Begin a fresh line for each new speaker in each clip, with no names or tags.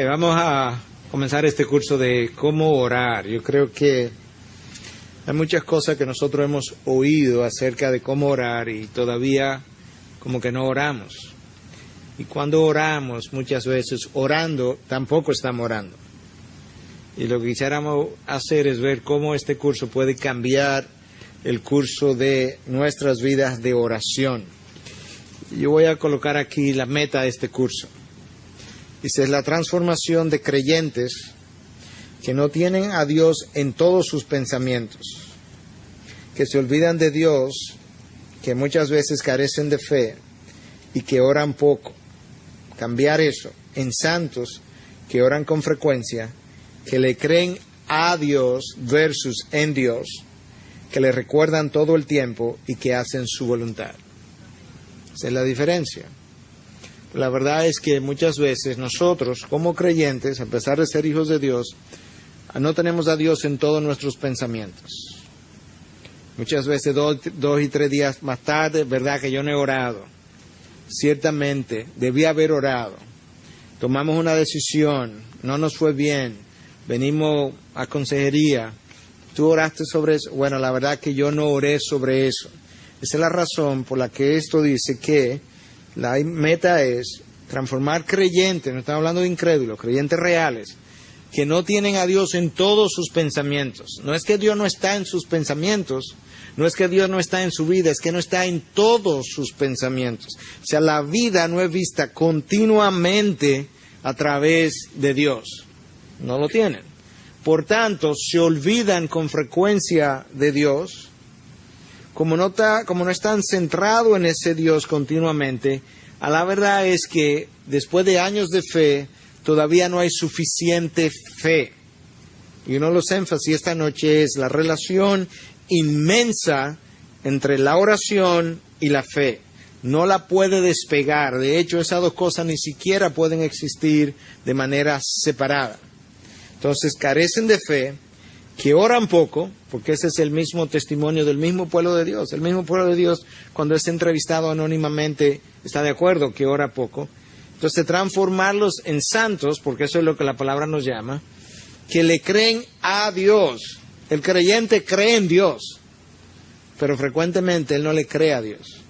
Vamos a comenzar este curso de cómo orar. Yo creo que hay muchas cosas que nosotros hemos oído acerca de cómo orar y todavía como que no oramos. Y cuando oramos, muchas veces orando, tampoco estamos orando. Y lo que quisiéramos hacer es ver cómo este curso puede cambiar el curso de nuestras vidas de oración. Yo voy a colocar aquí la meta de este curso. Dice, es la transformación de creyentes que no tienen a Dios en todos sus pensamientos, que se olvidan de Dios, que muchas veces carecen de fe y que oran poco. Cambiar eso en santos que oran con frecuencia, que le creen a Dios versus en Dios, que le recuerdan todo el tiempo y que hacen su voluntad. Esa es la diferencia. La verdad es que muchas veces nosotros, como creyentes, a pesar de ser hijos de Dios, no tenemos a Dios en todos nuestros pensamientos. Muchas veces 2 y 3 días más tarde, verdad que yo no he orado. Ciertamente, debí haber orado. Tomamos una decisión, no nos fue bien, venimos a consejería. ¿Tú oraste sobre eso? Bueno, la verdad que yo no oré sobre eso. Esa es la razón por la que esto dice que la meta es transformar creyentes, no estamos hablando de incrédulos, creyentes reales, que no tienen a Dios en todos sus pensamientos. No es que Dios no está en sus pensamientos, no es que Dios no está en su vida, es que no está en todos sus pensamientos. O sea, la vida no es vista continuamente a través de Dios. No lo tienen. Por tanto, se olvidan con frecuencia de Dios. Como no están centrados en ese Dios continuamente, a la verdad es que después de años de fe, todavía no hay suficiente fe. Y uno de los énfasis esta noche es la relación inmensa entre la oración y la fe. No la puede despegar. De hecho, esas dos cosas ni siquiera pueden existir de manera separada. Entonces, carecen de fe, que oran poco, porque ese es el mismo testimonio del mismo pueblo de Dios. El mismo pueblo de Dios, cuando es entrevistado anónimamente, está de acuerdo que ora poco. Entonces, transformarlos en santos, porque eso es lo que la palabra nos llama, que le creen a Dios. El creyente cree en Dios, pero frecuentemente él no le cree a Dios.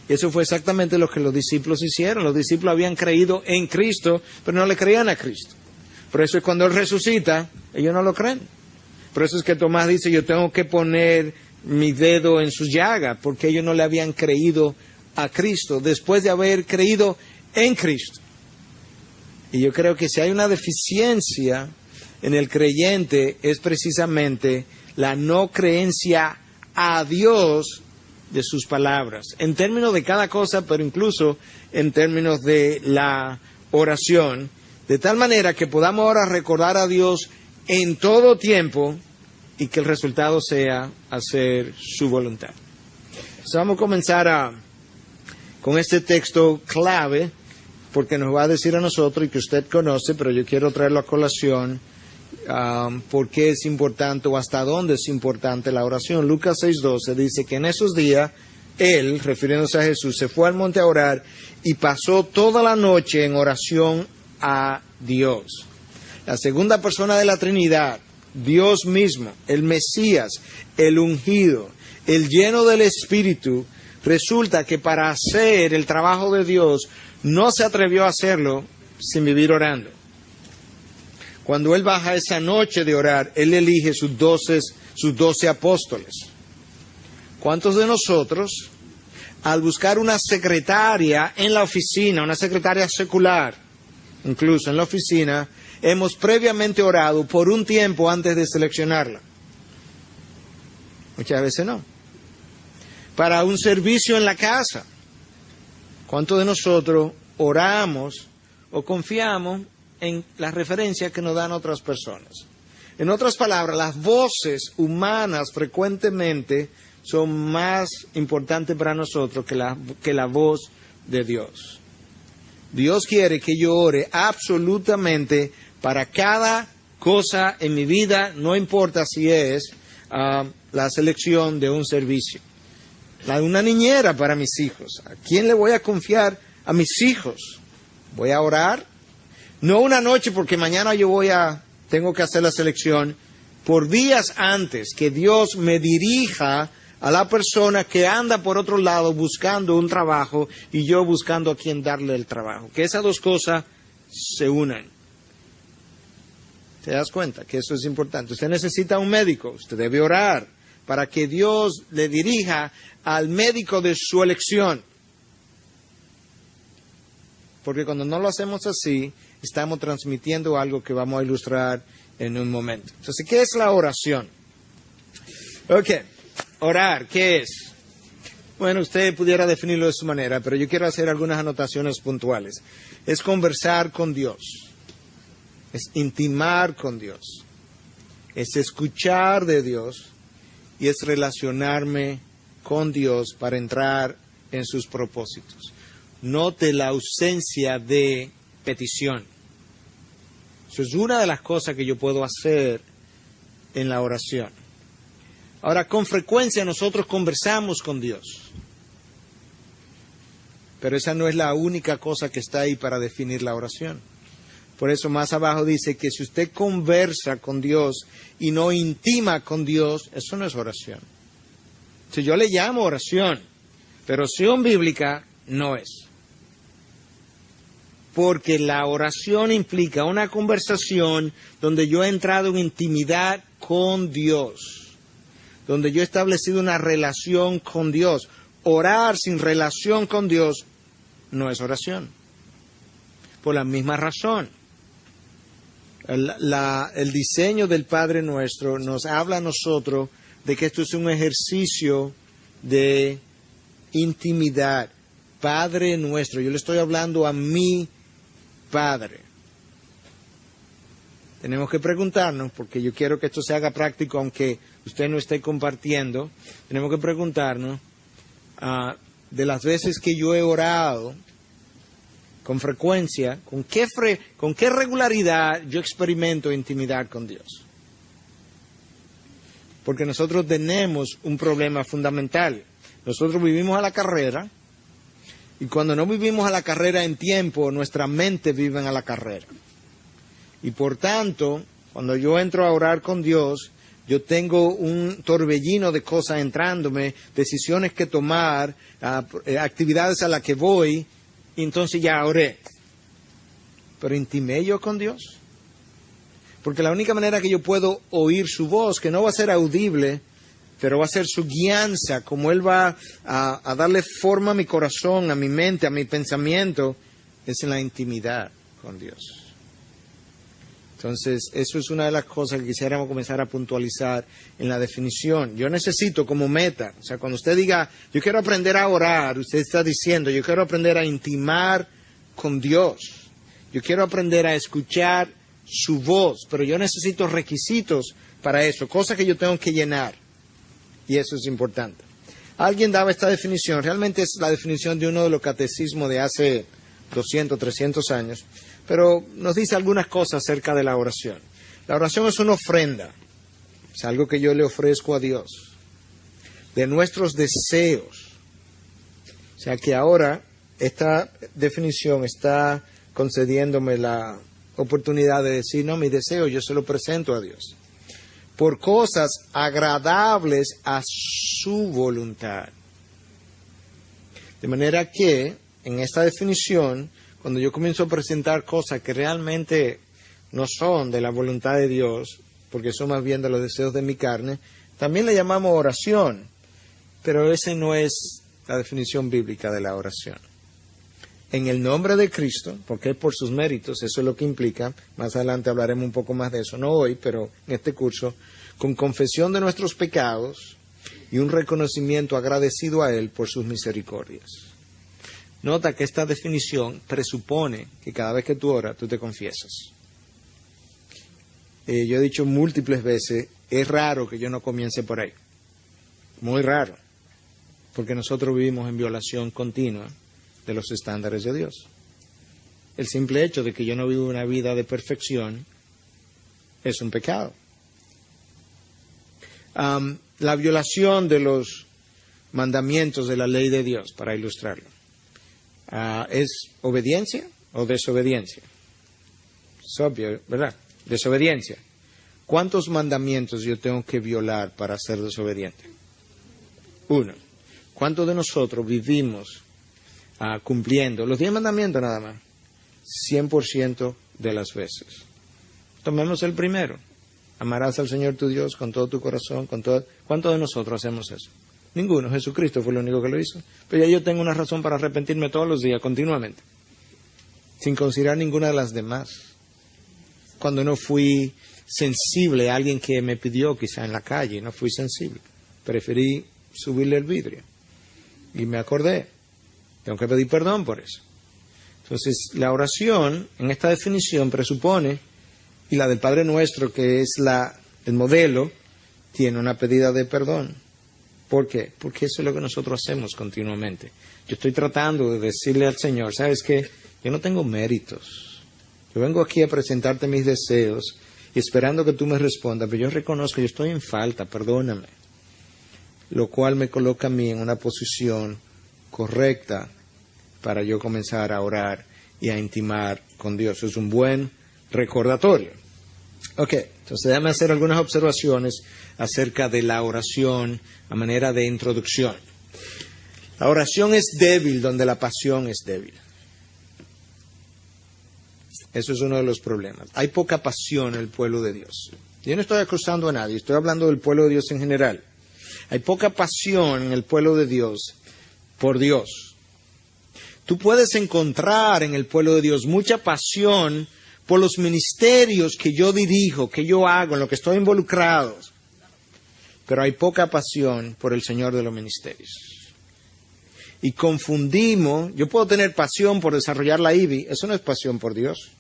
Y eso fue exactamente lo que los discípulos hicieron. Los discípulos habían creído en Cristo, pero no le creían a Cristo. Por eso es cuando Él resucita, ellos no lo creen. Por eso es que Tomás dice, yo tengo que poner mi dedo en sus llagas, porque ellos no le habían creído a Cristo, después de haber creído en Cristo. Y yo creo que si hay una deficiencia en el creyente, es precisamente la no creencia a Dios de sus palabras, en términos de cada cosa, pero incluso en términos de la oración, de tal manera que podamos ahora recordar a Dios en todo tiempo y que el resultado sea hacer su voluntad. Entonces vamos a comenzar con este texto clave, porque nos va a decir a nosotros, y que usted conoce, pero yo quiero traerlo a colación, por qué es importante o hasta dónde es importante la oración. Lucas 6:12 dice que en esos días Él, refiriéndose a Jesús, se fue al monte a orar y pasó toda la noche en oración a Dios. La segunda persona de la Trinidad, Dios mismo, el Mesías, el ungido, el lleno del Espíritu, resulta que para hacer el trabajo de Dios no se atrevió a hacerlo sin vivir orando. Cuando Él baja esa noche de orar, Él elige sus 12 apóstoles. ¿Cuántos de nosotros, al buscar una secretaria en la oficina, una secretaria secular, incluso en la oficina, hemos previamente orado por un tiempo antes de seleccionarla? Muchas veces no. Para un servicio en la casa, ¿cuántos de nosotros oramos o confiamos en las referencias que nos dan otras personas? En otras palabras, las voces humanas frecuentemente son más importantes para nosotros que la voz de Dios. Dios quiere que yo ore absolutamente para cada cosa en mi vida, no importa si es la selección de un servicio, la de una niñera para mis hijos. ¿A quién le voy a confiar a mis hijos? Voy a orar, No una noche porque mañana tengo que hacer la selección. Por días antes que Dios me dirija a la persona que anda por otro lado buscando un trabajo y yo buscando a quien darle el trabajo. Que esas dos cosas se unan. ¿Te das cuenta que eso es importante? Usted necesita un médico, usted debe orar para que Dios le dirija al médico de su elección. Porque cuando no lo hacemos así, estamos transmitiendo algo que vamos a ilustrar en un momento. Entonces, ¿qué es la oración? Ok, orar, ¿qué es? Bueno, usted pudiera definirlo de su manera, pero yo quiero hacer algunas anotaciones puntuales. Es conversar con Dios, es intimar con Dios, es escuchar de Dios y es relacionarme con Dios para entrar en sus propósitos. Note la ausencia de petición. Eso es una de las cosas que yo puedo hacer en la oración. Ahora, con frecuencia nosotros conversamos con Dios, pero esa no es la única cosa que está ahí para definir la oración. Por eso más abajo dice que si usted conversa con Dios y no intima con Dios, eso no es oración. Si yo le llamo oración, pero oración bíblica no es. Porque la oración implica una conversación donde yo he entrado en intimidad con Dios, donde yo he establecido una relación con Dios. Orar sin relación con Dios no es oración. Por la misma razón. El diseño del Padre Nuestro nos habla a nosotros de que esto es un ejercicio de intimidad. Padre Nuestro, yo le estoy hablando a mi Padre. Tenemos que preguntarnos, porque yo quiero que esto se haga práctico, aunque usted no esté compartiendo, tenemos que preguntarnos de las veces que yo he orado con frecuencia, con qué regularidad yo experimento intimidad con Dios. Porque nosotros tenemos un problema fundamental. Nosotros vivimos a la carrera, y cuando no vivimos a la carrera en tiempo, nuestra mente vive a la carrera. Y por tanto, cuando yo entro a orar con Dios, yo tengo un torbellino de cosas entrándome, decisiones que tomar, actividades a las que voy, y entonces ya oré. Pero intimé yo con Dios. Porque la única manera que yo puedo oír su voz, que no va a ser audible, pero va a ser su guianza, como Él va a darle forma a mi corazón, a mi mente, a mi pensamiento, es en la intimidad con Dios. Entonces, eso es una de las cosas que quisiéramos comenzar a puntualizar en la definición. Yo necesito como meta, o sea, cuando usted diga, yo quiero aprender a orar, usted está diciendo, yo quiero aprender a intimar con Dios. Yo quiero aprender a escuchar su voz, pero yo necesito requisitos para eso, cosas que yo tengo que llenar. Y eso es importante. Alguien daba esta definición, realmente es la definición de uno de los catecismos de hace 200, 300 años, pero nos dice algunas cosas acerca de la oración. La oración es una ofrenda, es algo que yo le ofrezco a Dios, de nuestros deseos. O sea que ahora esta definición está concediéndome la oportunidad de decir, no, mi deseo yo se lo presento a Dios. Por cosas agradables a su voluntad. De manera que, en esta definición, cuando yo comienzo a presentar cosas que realmente no son de la voluntad de Dios, porque son más bien de los deseos de mi carne, también le llamamos oración, pero esa no es la definición bíblica de la oración. En el nombre de Cristo, porque es por sus méritos, eso es lo que implica, más adelante hablaremos un poco más de eso, no hoy, pero en este curso, con confesión de nuestros pecados y un reconocimiento agradecido a Él por sus misericordias. Nota que esta definición presupone que cada vez que tú oras, tú te confiesas. Yo he dicho múltiples veces, es raro que yo no comience por ahí. Muy raro, porque nosotros vivimos en violación continua de los estándares de Dios. El simple hecho de que yo no vivo una vida de perfección es un pecado. La violación de los mandamientos de la ley de Dios, para ilustrarlo, ¿es obediencia o desobediencia? Es obvio, ¿verdad? Desobediencia. ¿Cuántos mandamientos yo tengo que violar para ser desobediente? 1. ¿Cuántos de nosotros vivimos cumpliendo los 10 mandamientos nada más? 100% de las veces. Tomemos el primero. Amarás al Señor tu Dios con todo tu corazón, con todo. ¿Cuántos de nosotros hacemos eso? Ninguno. Jesucristo fue el único que lo hizo. Pero ya yo tengo una razón para arrepentirme todos los días, continuamente, sin considerar ninguna de las demás. Cuando no fui sensible a alguien que me pidió, quizá en la calle, no fui sensible. Preferí subirle el vidrio. Y me acordé. Tengo que pedir perdón por eso. Entonces, la oración, en esta definición, presupone, y la del Padre Nuestro, que es el modelo, tiene una pedida de perdón. ¿Por qué? Porque eso es lo que nosotros hacemos continuamente. Yo estoy tratando de decirle al Señor, ¿sabes qué? Yo no tengo méritos. Yo vengo aquí a presentarte mis deseos y esperando que tú me respondas, pero yo reconozco que yo estoy en falta, perdóname. Lo cual me coloca a mí en una posición correcta para yo comenzar a orar y a intimar con Dios. Es un buen recordatorio. Ok, entonces déjame hacer algunas observaciones acerca de la oración a manera de introducción. La oración es débil donde la pasión es débil. Eso es uno de los problemas. Hay poca pasión en el pueblo de Dios. Yo no estoy acusando a nadie, estoy hablando del pueblo de Dios en general. Hay poca pasión en el pueblo de Dios por Dios. Tú puedes encontrar en el pueblo de Dios mucha pasión por los ministerios que yo dirijo, que yo hago, en lo que estoy involucrado. Pero hay poca pasión por el Señor de los ministerios. Y confundimos, yo puedo tener pasión por desarrollar la IBI, eso no es pasión por Dios.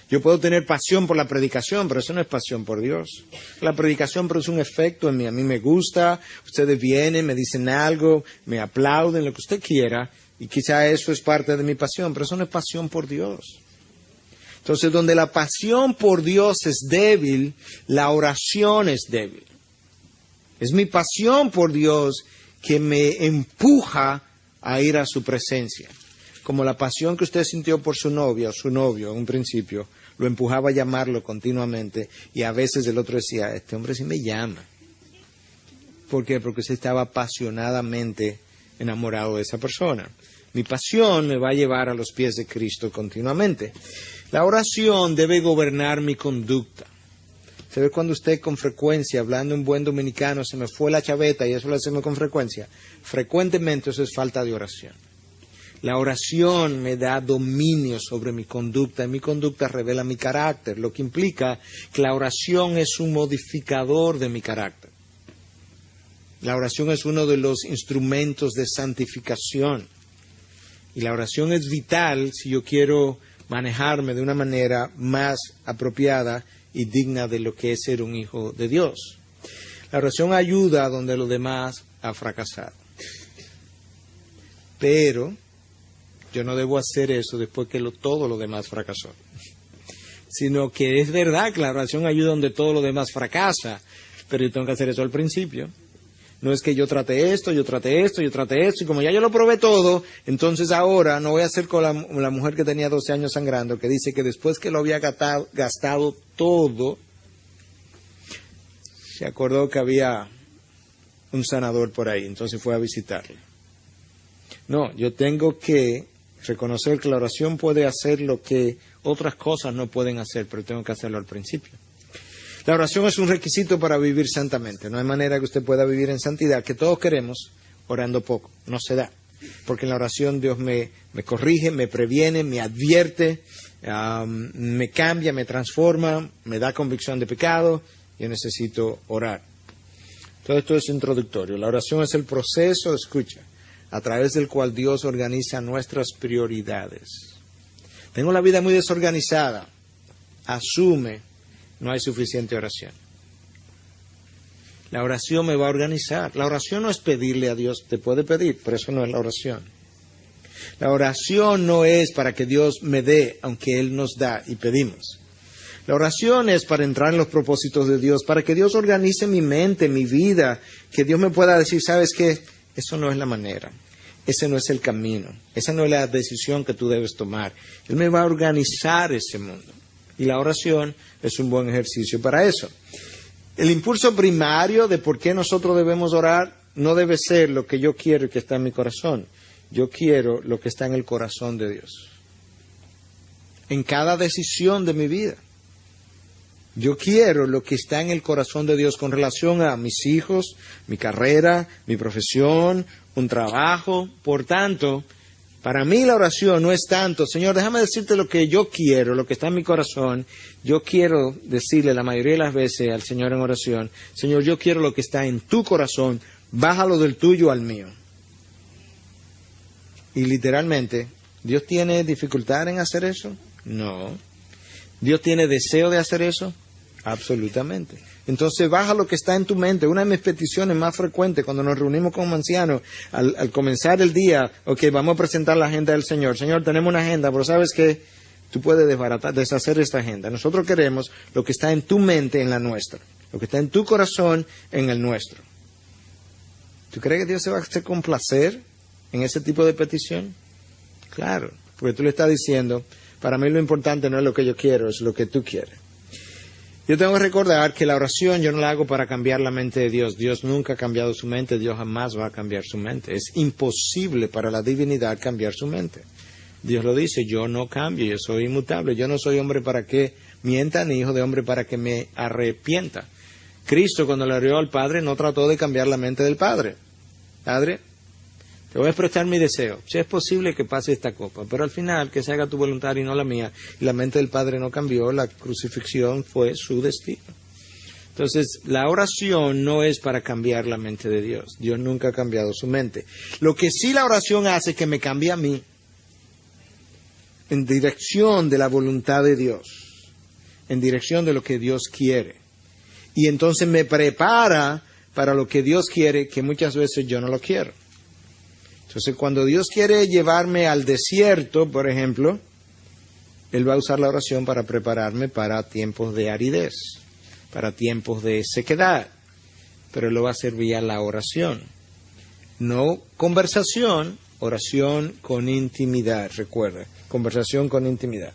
Yo puedo tener pasión por la predicación, pero eso no es pasión por Dios. La predicación produce un efecto en mí, a mí me gusta, ustedes vienen, me dicen algo, me aplauden, lo que usted quiera, y quizá eso es parte de mi pasión, pero eso no es pasión por Dios. Entonces, donde la pasión por Dios es débil, la oración es débil. Es mi pasión por Dios que me empuja a ir a su presencia. Como la pasión que usted sintió por su novia o su novio en un principio, lo empujaba a llamarlo continuamente y a veces el otro decía, este hombre sí me llama. ¿Por qué? Porque usted estaba apasionadamente enamorado de esa persona. Mi pasión me va a llevar a los pies de Cristo continuamente. La oración debe gobernar mi conducta. ¿Se ve cuando usted con frecuencia, hablando un buen dominicano, se me fue la chaveta y eso lo hacemos con frecuencia? Frecuentemente eso es falta de oración. La oración me da dominio sobre mi conducta y mi conducta revela mi carácter, lo que implica que la oración es un modificador de mi carácter. La oración es uno de los instrumentos de santificación. Y la oración es vital si yo quiero manejarme de una manera más apropiada y digna de lo que es ser un hijo de Dios. La oración ayuda donde lo demás ha fracasado. Pero yo no debo hacer eso después que todo lo demás fracasó. Sino que es verdad que la oración ayuda donde todo lo demás fracasa, pero yo tengo que hacer eso al principio. No es que yo trate esto, y como ya yo lo probé todo, entonces ahora no voy a hacer con la mujer que tenía 12 años sangrando, que dice que después que lo había gastado todo, se acordó que había un sanador por ahí, entonces fue a visitarle. No, yo tengo que reconocer que la oración puede hacer lo que otras cosas no pueden hacer, pero tengo que hacerlo al principio. La oración es un requisito para vivir santamente. No hay manera que usted pueda vivir en santidad, que todos queremos, orando poco. No se da. Porque en la oración Dios me corrige, me previene, me advierte, me cambia, me transforma, me da convicción de pecado. Yo necesito orar. Todo esto es introductorio. La oración es el proceso, escucha, a través del cual Dios organiza nuestras prioridades. Tengo la vida muy desorganizada. Asume. No hay suficiente oración. La oración me va a organizar. La oración no es pedirle a Dios, te puede pedir, pero eso no es la oración. La oración no es para que Dios me dé, aunque Él nos da y pedimos. La oración es para entrar en los propósitos de Dios, para que Dios organice mi mente, mi vida, que Dios me pueda decir, ¿sabes qué? Eso no es la manera. Ese no es el camino. Esa no es la decisión que tú debes tomar. Él me va a organizar ese mundo. Y la oración es un buen ejercicio para eso. El impulso primario de por qué nosotros debemos orar no debe ser lo que yo quiero y que está en mi corazón. Yo quiero lo que está en el corazón de Dios. En cada decisión de mi vida. Yo quiero lo que está en el corazón de Dios con relación a mis hijos, mi carrera, mi profesión, un trabajo. Por tanto, para mí la oración no es tanto, Señor, déjame decirte lo que yo quiero, lo que está en mi corazón. Yo quiero decirle la mayoría de las veces al Señor en oración, Señor, yo quiero lo que está en tu corazón, bájalo del tuyo al mío. Y literalmente, ¿Dios tiene dificultad en hacer eso? No. ¿Dios tiene deseo de hacer eso? Absolutamente. Entonces baja lo que está en tu mente. Una de mis peticiones más frecuentes cuando nos reunimos como ancianos, al comenzar el día, ok, vamos a presentar la agenda del Señor. Señor, tenemos una agenda, pero ¿sabes qué? Tú puedes deshacer esta agenda. Nosotros queremos lo que está en tu mente en la nuestra. Lo que está en tu corazón en el nuestro. ¿Tú crees que Dios se va a hacer complacer en ese tipo de petición? Claro, porque tú le estás diciendo, para mí lo importante no es lo que yo quiero, es lo que tú quieres. Yo tengo que recordar que la oración yo no la hago para cambiar la mente de Dios. Dios nunca ha cambiado su mente, Dios jamás va a cambiar su mente. Es imposible para la divinidad cambiar su mente. Dios lo dice, yo no cambio, yo soy inmutable. Yo no soy hombre para que mienta, ni hijo de hombre para que me arrepienta. Cristo, cuando le oró al Padre, no trató de cambiar la mente del Padre. Padre, te voy a expresar mi deseo. Si es posible que pase esta copa, pero al final que se haga tu voluntad y no la mía. Y la mente del Padre no cambió, la crucifixión fue su destino. Entonces, la oración no es para cambiar la mente de Dios. Dios nunca ha cambiado su mente. Lo que sí la oración hace es que me cambie a mí en dirección de la voluntad de Dios, en dirección de lo que Dios quiere. Y entonces me prepara para lo que Dios quiere, que muchas veces yo no lo quiero. Entonces, cuando Dios quiere llevarme al desierto, por ejemplo, Él va a usar la oración para prepararme para tiempos de aridez, para tiempos de sequedad. Pero Él lo va a hacer vía la oración. No conversación, oración con intimidad, recuerda. Conversación con intimidad.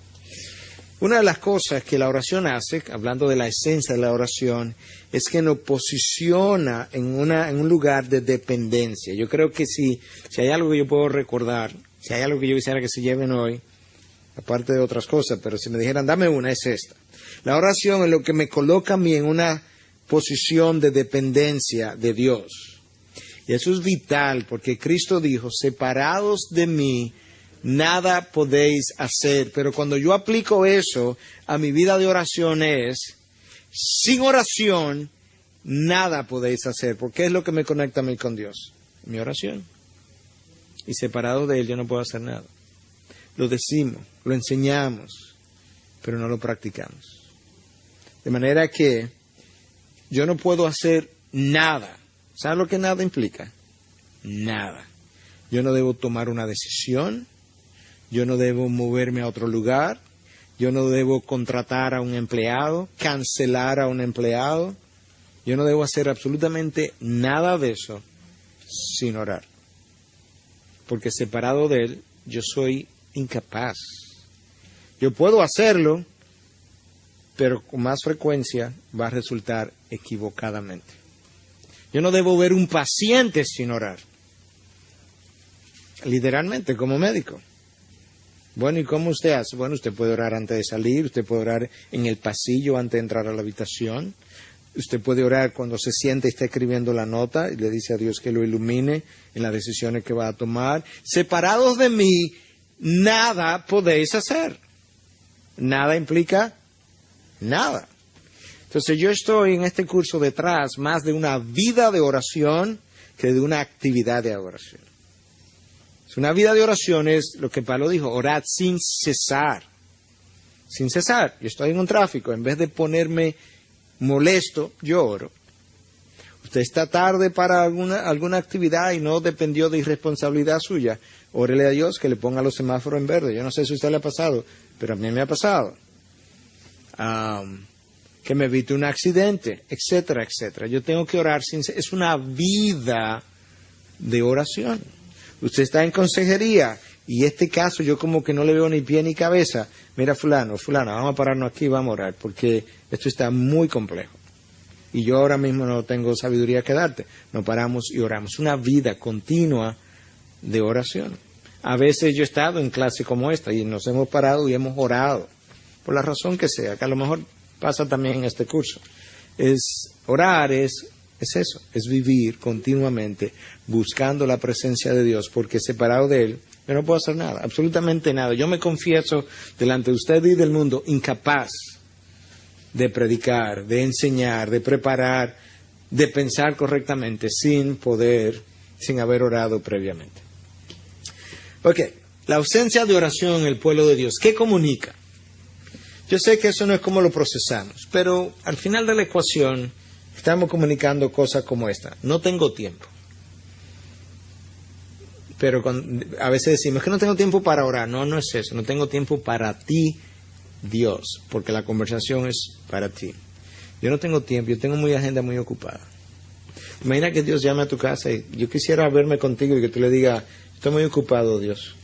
Una de las cosas que la oración hace, hablando de la esencia de la oración, es que nos posiciona en un lugar de dependencia. Yo creo que si hay algo que yo puedo recordar, si hay algo que yo quisiera que se lleven hoy, aparte de otras cosas, pero si me dijeran, dame una, es esta. La oración es lo que me coloca a mí en una posición de dependencia de Dios. Y eso es vital, porque Cristo dijo, separados de mí, nada podéis hacer. Pero cuando yo aplico eso a mi vida de oración es, sin oración, nada podéis hacer. Porque es lo que me conecta a mí con Dios. Mi oración. Y separado de Él yo no puedo hacer nada. Lo decimos, lo enseñamos, pero no lo practicamos. De manera que yo no puedo hacer nada. ¿Sabes lo que nada implica? Nada. Yo no debo tomar una decisión. Yo no debo moverme a otro lugar, yo no debo contratar a un empleado, cancelar a un empleado, yo no debo hacer absolutamente nada de eso sin orar. Porque separado de Él, yo soy incapaz. Yo puedo hacerlo, pero con más frecuencia va a resultar equivocadamente. Yo no debo ver un paciente sin orar. Literalmente, como médico. Bueno, ¿y cómo usted hace? Bueno, usted puede orar antes de salir, usted puede orar en el pasillo antes de entrar a la habitación, usted puede orar cuando se siente y está escribiendo la nota y le dice a Dios que lo ilumine en las decisiones que va a tomar. Separados de mí, nada podéis hacer. Nada implica nada. Entonces yo estoy en este curso detrás más de una vida de oración que de una actividad de oración. Una vida de oración es lo que Pablo dijo, orad sin cesar. Sin cesar. Yo estoy en un tráfico, en vez de ponerme molesto, yo oro. Usted está tarde para alguna actividad y no dependió de irresponsabilidad suya. Órele a Dios que le ponga los semáforos en verde. Yo no sé si a usted le ha pasado, pero a mí me ha pasado. Que me evite un accidente, etcétera, etcétera. Yo tengo que orar sin cesar. Es una vida de oración. Usted está en consejería y este caso yo como que no le veo ni pie ni cabeza. Mira, fulana, vamos a pararnos aquí y vamos a orar, porque esto está muy complejo. Y yo ahora mismo no tengo sabiduría que darte. Nos paramos y oramos. Una vida continua de oración. A veces yo he estado en clase como esta y nos hemos parado y hemos orado, por la razón que sea, que a lo mejor pasa también en este curso. Orar es eso, es vivir continuamente buscando la presencia de Dios, porque separado de Él yo no puedo hacer nada, absolutamente nada. Yo me confieso delante de usted y del mundo incapaz de predicar, de enseñar, de preparar, de pensar correctamente sin haber orado previamente. Ok, la ausencia de oración en el pueblo de Dios, ¿qué comunica? Yo sé que eso no es como lo procesamos, pero al final de la ecuación estamos comunicando cosas como esta. No tengo tiempo. Pero a veces decimos que no tengo tiempo para orar. No es eso. No tengo tiempo para ti, Dios, porque la conversación es para ti. Yo no tengo tiempo, yo tengo mi agenda muy ocupada. Imagina que Dios llame a tu casa y yo quisiera verme contigo y que tú le digas, estoy muy ocupado, Dios.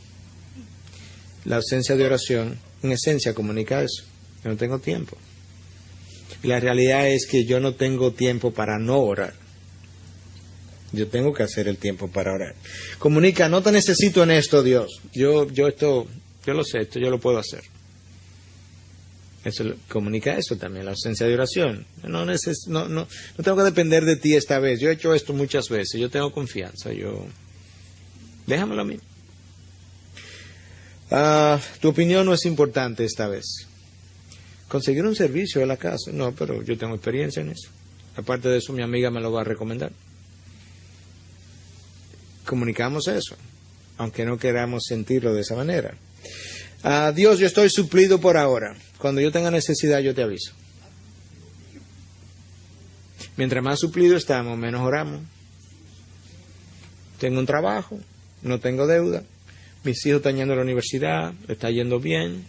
La ausencia de oración, en esencia, comunica eso. Yo no tengo tiempo. Y la realidad es que yo no tengo tiempo para no orar. Yo tengo que hacer el tiempo para orar. Comunica, no te necesito en esto, Dios. Yo lo sé, esto yo lo puedo hacer. Eso comunica eso también, la ausencia de oración. No tengo que depender de ti esta vez. Yo he hecho esto muchas veces. Yo tengo confianza. Déjamelo a mí. Tu opinión no es importante esta vez. Conseguir un servicio de la casa. No, pero yo tengo experiencia en eso. Aparte de eso, mi amiga me lo va a recomendar. Comunicamos eso, aunque no queramos sentirlo de esa manera. Dios, yo estoy suplido por ahora. Cuando yo tenga necesidad, yo te aviso. Mientras más suplido estamos, menos oramos. Tengo un trabajo, no tengo deuda, mis hijos están yendo a la universidad, está yendo bien,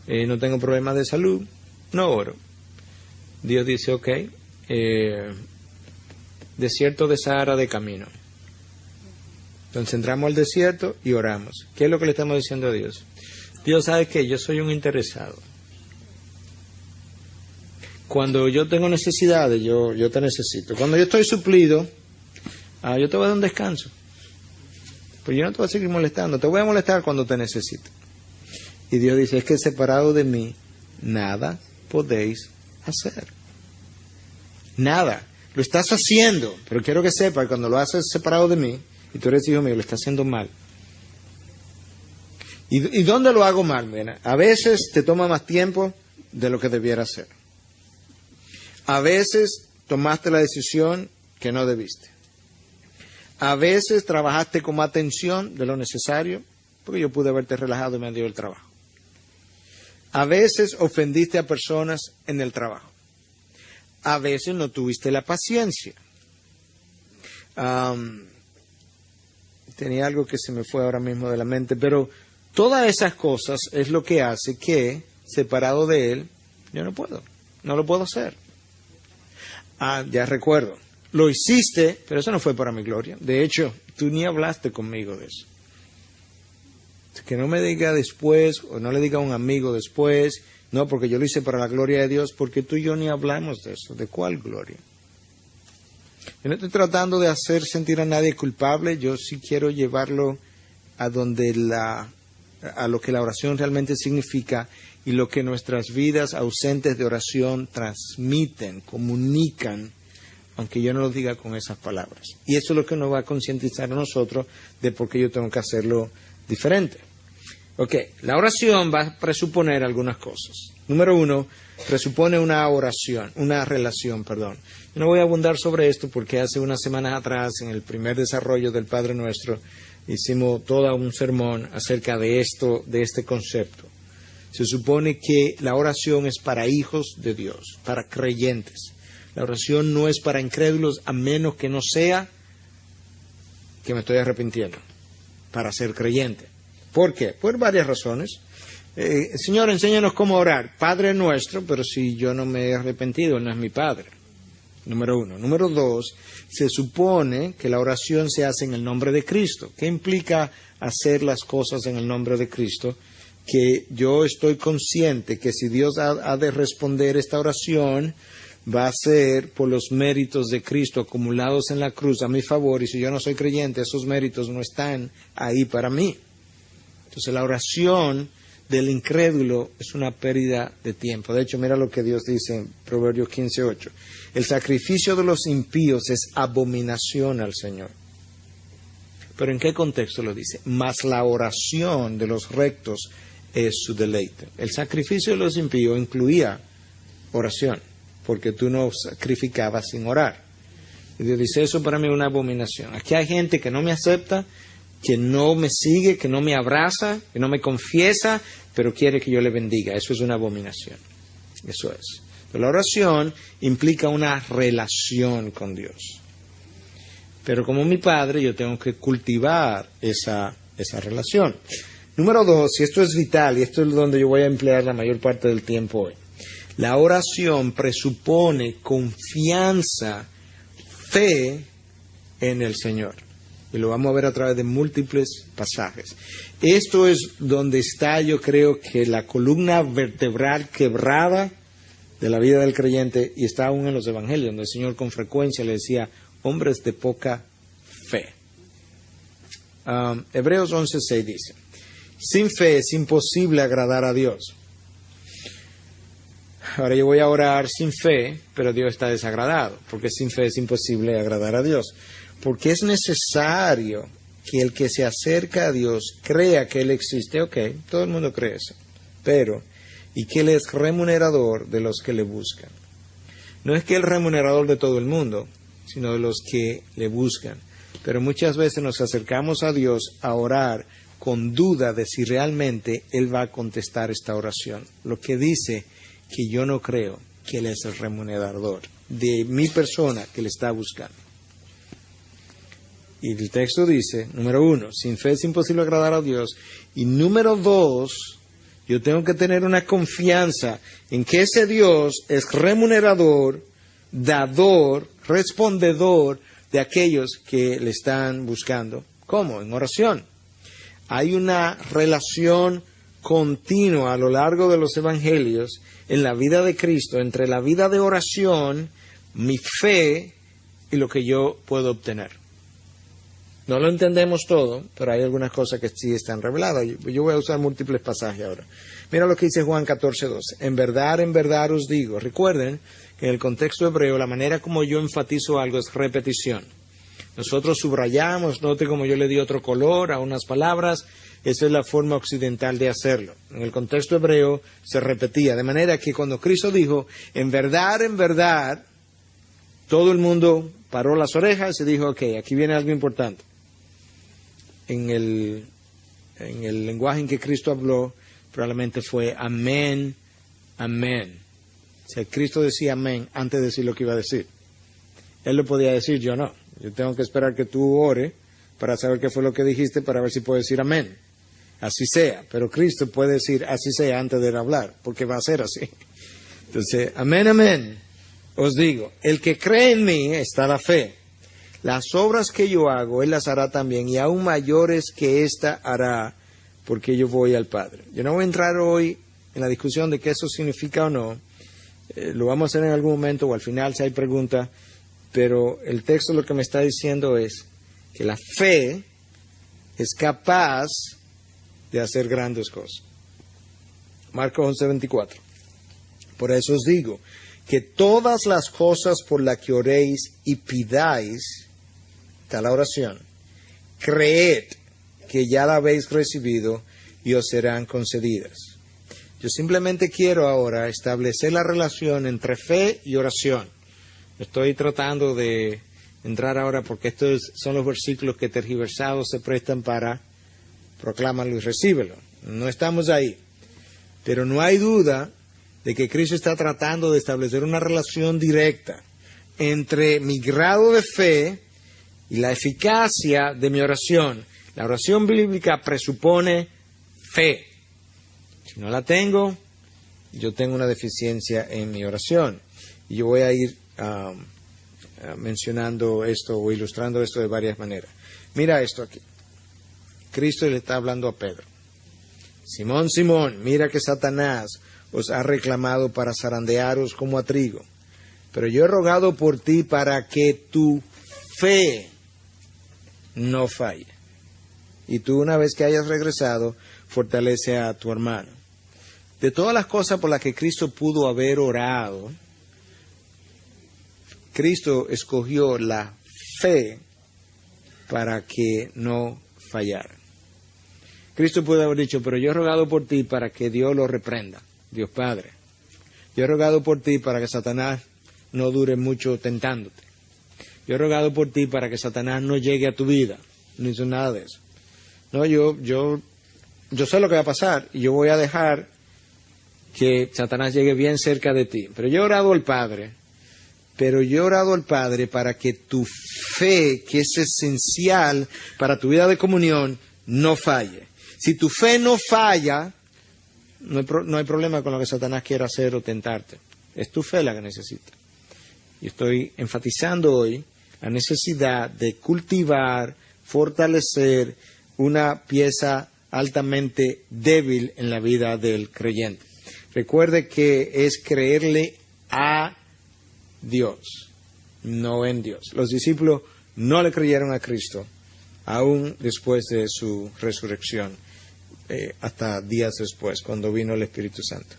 no tengo problemas de salud, no oro. Dios dice, ok, desierto de Sahara de camino. Entonces entramos al desierto y oramos. ¿Qué es lo que le estamos diciendo a Dios? Dios sabe que yo soy un interesado. Cuando yo tengo necesidades, yo te necesito. Cuando yo estoy suplido, yo te voy a dar un descanso. Pero yo no te voy a seguir molestando. Te voy a molestar cuando te necesite. Y Dios dice, es que separado de mí, nada podéis hacer. Nada. Lo estás haciendo, pero quiero que sepas que cuando lo haces separado de mí, y tú eres hijo mío, lo estás haciendo mal. ¿Y dónde lo hago mal? Mira, a veces te toma más tiempo de lo que debiera hacer. A veces tomaste la decisión que no debiste. A veces trabajaste con más atención de lo necesario, porque yo pude haberte relajado en medio del trabajo. A veces ofendiste a personas en el trabajo. A veces no tuviste la paciencia. Tenía algo que se me fue ahora mismo de la mente, pero todas esas cosas es lo que hace que, separado de Él, yo no lo puedo hacer. Ya recuerdo, lo hiciste, pero eso no fue para mi gloria. De hecho, tú ni hablaste conmigo de eso. Que no me diga después, o no le diga a un amigo después, no, porque yo lo hice para la gloria de Dios, porque tú y yo ni hablamos de eso. ¿De cuál gloria? Yo no estoy tratando de hacer sentir a nadie culpable, yo sí quiero llevarlo a lo que la oración realmente significa y lo que nuestras vidas ausentes de oración transmiten, comunican, aunque yo no lo diga con esas palabras. Y eso es lo que nos va a concientizar a nosotros de por qué yo tengo que hacerlo diferente. Ok, la oración va a presuponer algunas cosas. Número 1, presupone una relación. No voy a abundar sobre esto porque hace unas semanas atrás, en el primer desarrollo del Padre Nuestro, hicimos todo un sermón acerca de este concepto. Se supone que la oración es para hijos de Dios, para creyentes. La oración no es para incrédulos, a menos que no sea que me estoy arrepintiendo, para ser creyente. ¿Por qué? Por varias razones. Señor, enséñanos cómo orar. Padre nuestro, pero si yo no me he arrepentido, no es mi Padre. Número 1. Número 2, se supone que la oración se hace en el nombre de Cristo. ¿Qué implica hacer las cosas en el nombre de Cristo? Que yo estoy consciente que si Dios ha de responder esta oración, va a ser por los méritos de Cristo acumulados en la cruz a mi favor, y si yo no soy creyente, esos méritos no están ahí para mí. Entonces la oración del incrédulo es una pérdida de tiempo. De hecho, mira lo que Dios dice en Proverbios 15:8. El sacrificio de los impíos es abominación al Señor. ¿Pero en qué contexto lo dice? Mas la oración de los rectos es su deleite. El sacrificio de los impíos incluía oración, porque tú no sacrificabas sin orar. Y Dios dice, eso para mí es una abominación. Aquí hay gente que no me acepta, que no me sigue, que no me abraza, que no me confiesa, pero quiere que yo le bendiga. Eso es una abominación. Eso es. Pero la oración implica una relación con Dios. Pero como mi padre, yo tengo que cultivar esa relación. Número 2, y esto es vital, y esto es donde yo voy a emplear la mayor parte del tiempo hoy. La oración presupone confianza, fe en el Señor. Y lo vamos a ver a través de múltiples pasajes. Esto es donde está, yo creo, que la columna vertebral quebrada de la vida del creyente, y está aún en los evangelios, donde el Señor con frecuencia le decía, hombres de poca fe. Hebreos 11:6 dice, sin fe es imposible agradar a Dios. Ahora yo voy a orar sin fe, pero Dios está desagradado, porque sin fe es imposible agradar a Dios. Porque es necesario que el que se acerca a Dios crea que Él existe. Ok, todo el mundo cree eso. Pero, y que Él es remunerador de los que le buscan. No es que Él es remunerador de todo el mundo, sino de los que le buscan. Pero muchas veces nos acercamos a Dios a orar con duda de si realmente Él va a contestar esta oración. Lo que dice que yo no creo que Él es el remunerador de mi persona que le está buscando. Y el texto dice, número 1, sin fe es imposible agradar a Dios. Y número 2, yo tengo que tener una confianza en que ese Dios es remunerador, dador, respondedor de aquellos que le están buscando. ¿Cómo? En oración. Hay una relación continua a lo largo de los evangelios en la vida de Cristo entre la vida de oración, mi fe y lo que yo puedo obtener. No lo entendemos todo, pero hay algunas cosas que sí están reveladas. Yo voy a usar múltiples pasajes ahora. Mira lo que dice Juan 14:12. En verdad os digo. Recuerden que en el contexto hebreo la manera como yo enfatizo algo es repetición. Nosotros subrayamos, note como yo le di otro color a unas palabras. Esa es la forma occidental de hacerlo. En el contexto hebreo se repetía. De manera que cuando Cristo dijo, en verdad, todo el mundo paró las orejas y dijo, ok, aquí viene algo importante. En el lenguaje en que Cristo habló, probablemente fue amén, amén. O sea, Cristo decía amén antes de decir lo que iba a decir. Él lo podía decir, yo no. Yo tengo que esperar que tú ores para saber qué fue lo que dijiste, para ver si puedo decir amén. Así sea. Pero Cristo puede decir así sea antes de hablar, porque va a ser así. Entonces, amén, amén. Os digo, el que cree en mí está la fe. Las obras que yo hago, Él las hará también, y aún mayores que ésta hará, porque yo voy al Padre. Yo no voy a entrar hoy en la discusión de qué eso significa o no. Lo vamos a hacer en algún momento o al final si hay preguntas, pero el texto lo que me está diciendo es que la fe es capaz de hacer grandes cosas. Marcos 11:24. Por eso os digo que todas las cosas por las que oréis y pidáis, está la oración, creed que ya la habéis recibido y os serán concedidas. Yo simplemente quiero ahora establecer la relación entre fe y oración. Estoy tratando de entrar ahora porque estos son los versículos que tergiversados se prestan para proclámalo y recíbelo. No estamos ahí. Pero no hay duda de que Cristo está tratando de establecer una relación directa entre mi grado de fe y la eficacia de mi oración. La oración bíblica presupone fe. Si no la tengo, yo tengo una deficiencia en mi oración. Y yo voy a ir mencionando esto o ilustrando esto de varias maneras. Mira esto aquí. Cristo le está hablando a Pedro. Simón, Simón, mira que Satanás os ha reclamado para zarandearos como a trigo. Pero yo he rogado por ti para que tu fe no falle. Y tú, una vez que hayas regresado, fortalece a tu hermano. De todas las cosas por las que Cristo pudo haber orado, Cristo escogió la fe para que no fallara. Cristo pudo haber dicho, pero yo he rogado por ti para que Dios lo reprenda, Dios Padre. Yo he rogado por ti para que Satanás no dure mucho tentándote. Yo he rogado por ti para que Satanás no llegue a tu vida. No hizo nada de eso. No, yo sé lo que va a pasar y yo voy a dejar que Satanás llegue bien cerca de ti. Pero yo he orado al Padre, para que tu fe, que es esencial para tu vida de comunión, no falle. Si tu fe no falla, no hay problema con lo que Satanás quiera hacer o tentarte. Es tu fe la que necesita. Y estoy enfatizando hoy la necesidad de cultivar, fortalecer una pieza altamente débil en la vida del creyente. Recuerde que es creerle a Dios, no en Dios. Los discípulos no le creyeron a Cristo, aún después de su resurrección, hasta días después, cuando vino el Espíritu Santo.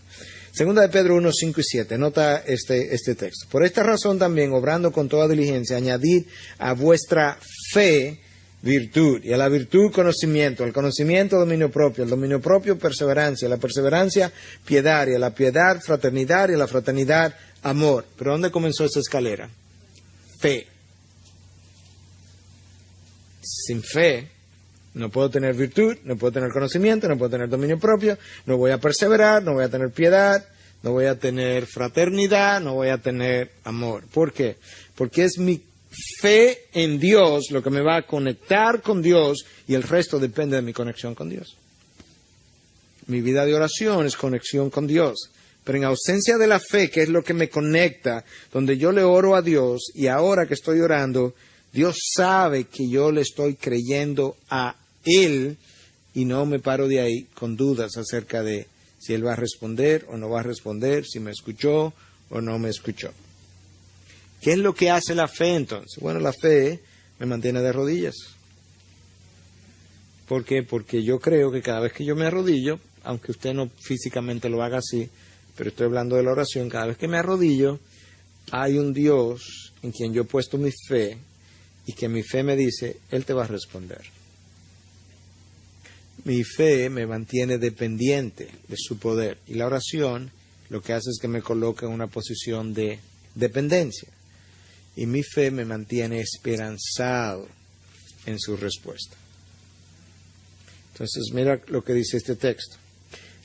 Segunda de Pedro 1, 5 y 7, nota este texto. Por esta razón también, obrando con toda diligencia, añadid a vuestra fe virtud, y a la virtud conocimiento, al conocimiento dominio propio, al dominio propio perseverancia, a la perseverancia piedad, y a la piedad fraternidad, y a la fraternidad amor. ¿Pero dónde comenzó esta escalera? Fe. Sin fe no puedo tener virtud, no puedo tener conocimiento, no puedo tener dominio propio, no voy a perseverar, no voy a tener piedad, no voy a tener fraternidad, no voy a tener amor. ¿Por qué? Porque es mi fe en Dios lo que me va a conectar con Dios y el resto depende de mi conexión con Dios. Mi vida de oración es conexión con Dios. Pero en ausencia de la fe, que es lo que me conecta, donde yo le oro a Dios y ahora que estoy orando, Dios sabe que yo le estoy creyendo a Él y no me paro de ahí con dudas acerca de si Él va a responder o no va a responder, si me escuchó o no me escuchó. ¿Qué es lo que hace la fe entonces? Bueno, la fe me mantiene de rodillas. ¿Por qué? Porque yo creo que cada vez que yo me arrodillo, aunque usted no físicamente lo haga así, pero estoy hablando de la oración, cada vez que me arrodillo, hay un Dios en quien yo he puesto mi fe y que mi fe me dice, Él te va a responder. Mi fe me mantiene dependiente de su poder y la oración lo que hace es que me coloca en una posición de dependencia y mi fe me mantiene esperanzado en su respuesta. Entonces mira lo que dice este texto.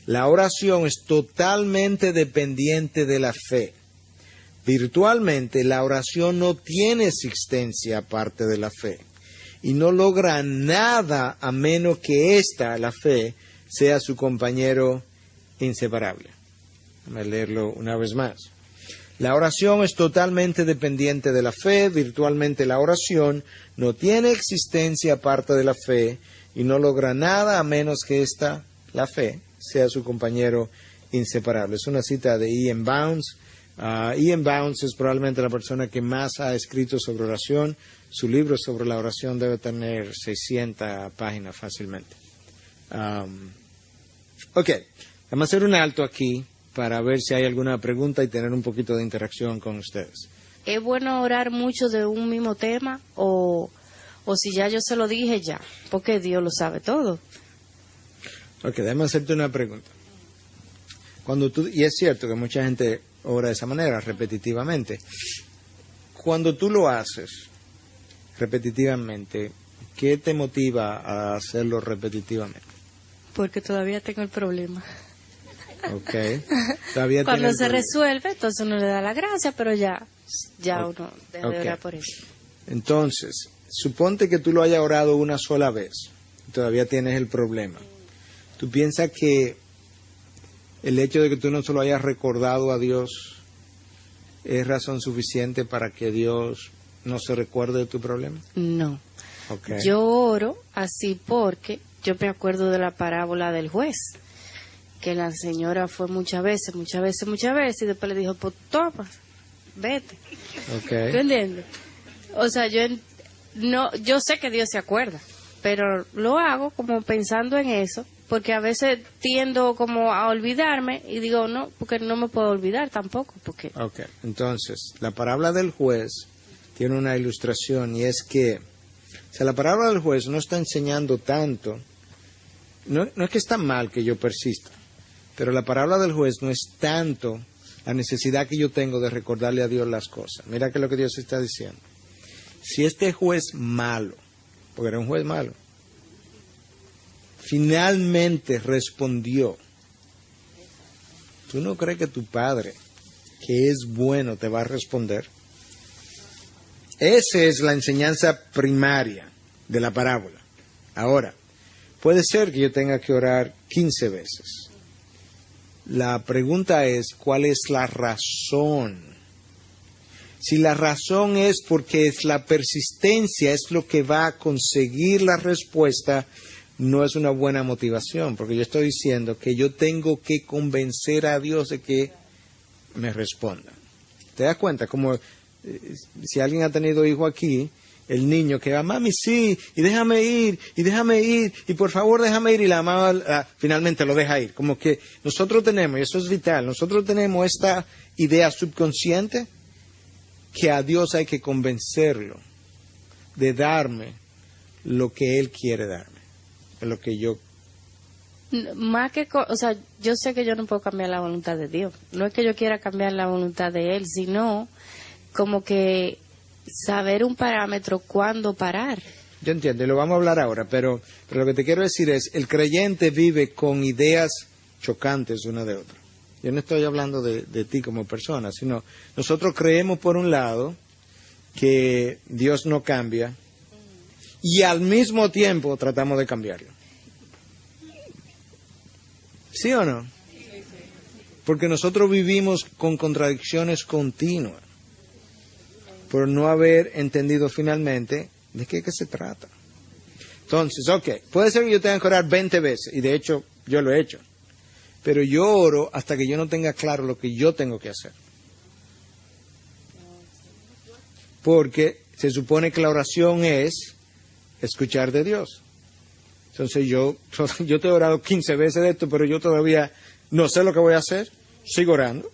La oración es totalmente dependiente de la fe. Virtualmente, la oración no tiene existencia aparte de la fe y no logra nada a menos que ésta, la fe, sea su compañero inseparable. Vamos a leerlo una vez más. La oración es totalmente dependiente de la fe. Virtualmente, la oración no tiene existencia aparte de la fe y no logra nada a menos que ésta, la fe, sea su compañero inseparable. Es una cita de Ian Bounds. Ian Bounds es probablemente la persona que más ha escrito sobre oración. Su libro sobre la oración debe tener 600 páginas fácilmente. Ok, vamos a hacer un alto aquí para ver si hay alguna pregunta y tener un poquito de interacción con ustedes.
¿Es bueno orar mucho de un mismo tema o si ya yo se lo dije ya? Porque Dios lo sabe todo.
Ok, déjame hacerte una pregunta. Y es cierto que mucha gente ora de esa manera, repetitivamente. Cuando tú lo haces repetitivamente, ¿qué te motiva a hacerlo repetitivamente?
Porque todavía tengo el problema.
Ok. Todavía
Cuando se resuelve, entonces uno le da la gracia, pero ya uno deja de orar por eso.
Entonces, suponte que tú lo hayas orado una sola vez, y todavía tienes el problema. ¿Tú piensas que el hecho de que tú no se lo hayas recordado a Dios es razón suficiente para que Dios no se recuerde de tu problema?
No.
Okay.
Yo oro así porque yo me acuerdo de la parábola del juez, que la señora fue muchas veces, y después le dijo, pues toma, vete.
Okay.
¿Tú entiendes? O sea, yo sé que Dios se acuerda, pero lo hago como pensando en eso, porque a veces tiendo como a olvidarme y digo, no, porque no me puedo olvidar tampoco. Porque...
Ok, entonces, la parábola del juez tiene una ilustración y es que, o sea, la parábola del juez no está enseñando tanto, no es que está mal que yo persista, pero la parábola del juez no es tanto la necesidad que yo tengo de recordarle a Dios las cosas. Mira que es lo que Dios está diciendo. Si este juez malo, porque era un juez malo, finalmente respondió, ¿tú no crees que tu padre, que es bueno, te va a responder? Esa es la enseñanza primaria de la parábola. Ahora, puede ser que yo tenga que orar 15 veces. La pregunta es, ¿cuál es la razón? Si la razón es porque es la persistencia, es lo que va a conseguir la respuesta, no es una buena motivación, porque yo estoy diciendo que yo tengo que convencer a Dios de que me responda. ¿Te das cuenta? Como si alguien ha tenido hijo aquí, el niño que va, mami, sí, y déjame ir, y por favor déjame ir, y la mamá finalmente lo deja ir. Como que nosotros tenemos, y eso es vital, nosotros tenemos esta idea subconsciente que a Dios hay que convencerlo de darme lo que Él quiere darme. Lo que yo...
Más que, o sea, yo sé que yo no puedo cambiar la voluntad de Dios. No es que yo quiera cambiar la voluntad de Él, sino como que saber un parámetro cuándo parar.
Yo entiendo, y lo vamos a hablar ahora, pero lo que te quiero decir es, el creyente vive con ideas chocantes una de otra. Yo no estoy hablando de ti como persona, sino nosotros creemos por un lado que Dios no cambia, y al mismo tiempo tratamos de cambiarlo. ¿Sí o no? Porque nosotros vivimos con contradicciones continuas por no haber entendido finalmente de qué se trata. Entonces, puede ser que yo tenga que orar 20 veces, y de hecho yo lo he hecho, pero yo oro hasta que yo no tenga claro lo que yo tengo que hacer. Porque se supone que la oración es escuchar de Dios. Entonces yo te he orado 15 veces de esto, pero yo todavía no sé lo que voy a hacer. Sigo orando.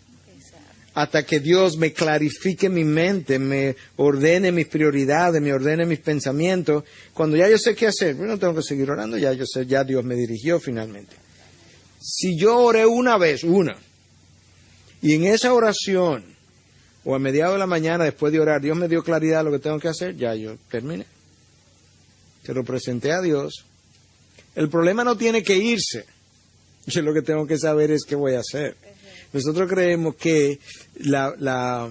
Hasta que Dios me clarifique mi mente, me ordene mis prioridades, me ordene mis pensamientos. Cuando ya yo sé qué hacer, yo no tengo que seguir orando, ya yo sé, ya Dios me dirigió finalmente. Si yo oré una vez, y en esa oración, o a mediados de la mañana después de orar, Dios me dio claridad de lo que tengo que hacer, ya yo terminé. Se lo presenté a Dios. El problema no tiene que irse. Yo lo que tengo que saber es qué voy a hacer. Nosotros creemos que la